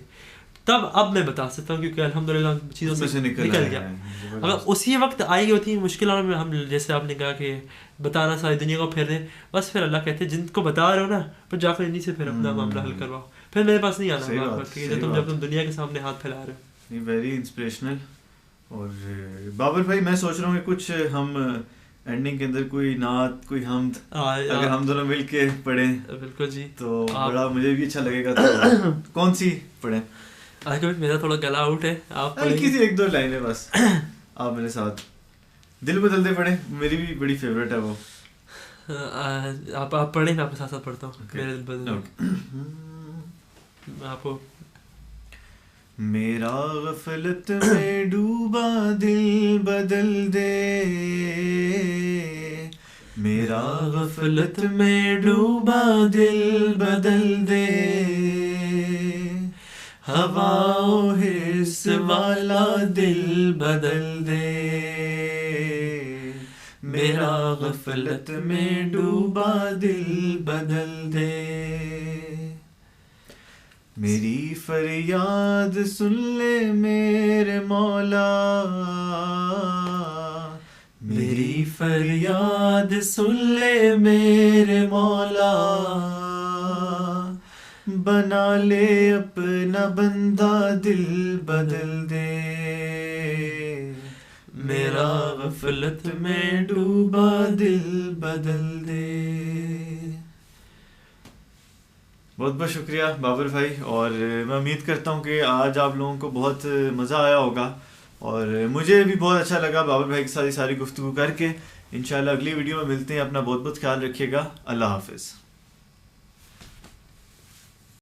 تب اب میں بتا سکتا ہوں کیونکہ الحمدللہ چیزوں سے نکل گیا. اگر اسی وقت آئی ہوتی مشکلات میں, ہم جیسے آپ نے کہا کہ بتانا ساری دنیا کو پھر دیں, بس پھر اللہ کہتے ہیں جن کو بتا رہے ہو نا پھر جا کر انہیں سے پھر اپنا معاملہ حل کرواؤ. پھر میرے پاس نہیں آنا صحیح بار بات، بار، ٹھیک ہے، صحیح جب بات. تم دنیا کے سامنے ہاتھ پھیلا رہے ہو. نہیں ویری انسپریشنل. اور بابر بھائی میں سوچ رہا ہوں کہ کچھ ہم اینڈنگ کے اندر کوئی نعت کوئی حمد اگر ہم دونوں مل کے پڑھیں بالکل جی تو بڑا مجھے بھی اچھا لگے گا. تو کون سی پڑھیں؟ آج کل میرا تھوڑا گلا آؤٹ ہے، آپ ہلکی سی 1-2 لائنیں بس آپ میرے ساتھ. دل بدل دے پڑھیں، میری بھی بڑی فیوریٹ ہے وہ. آپ پڑھیں، میں آپ کے ساتھ ساتھ پڑھتا ہوں. میرے دل بدل آپ کو. میرا غفلت میں ڈوبا دل بدل دے، میرا غفلت میں ڈوبا دل بدل دے، ہوا و حرص والا دل بدل دے، میرا غفلت میں ڈوبا دل بدل دے. میری فریاد سن لے میرے مولا، میری فریاد سن لے میرے مولا، بنا لے اپنا بندہ دل بدل دے، میرا غفلت میں ڈوبا دل بدل دے. بہت بہت شکریہ بابر بھائی، اور میں امید کرتا ہوں کہ آج آپ لوگوں کو بہت مزہ آیا ہوگا، اور مجھے بھی بہت اچھا لگا بابر بھائی کے ساتھ ساری گفتگو کر کے. انشاءاللہ اگلی ویڈیو میں ملتے ہیں. اپنا بہت بہت خیال رکھیے گا. اللہ حافظ.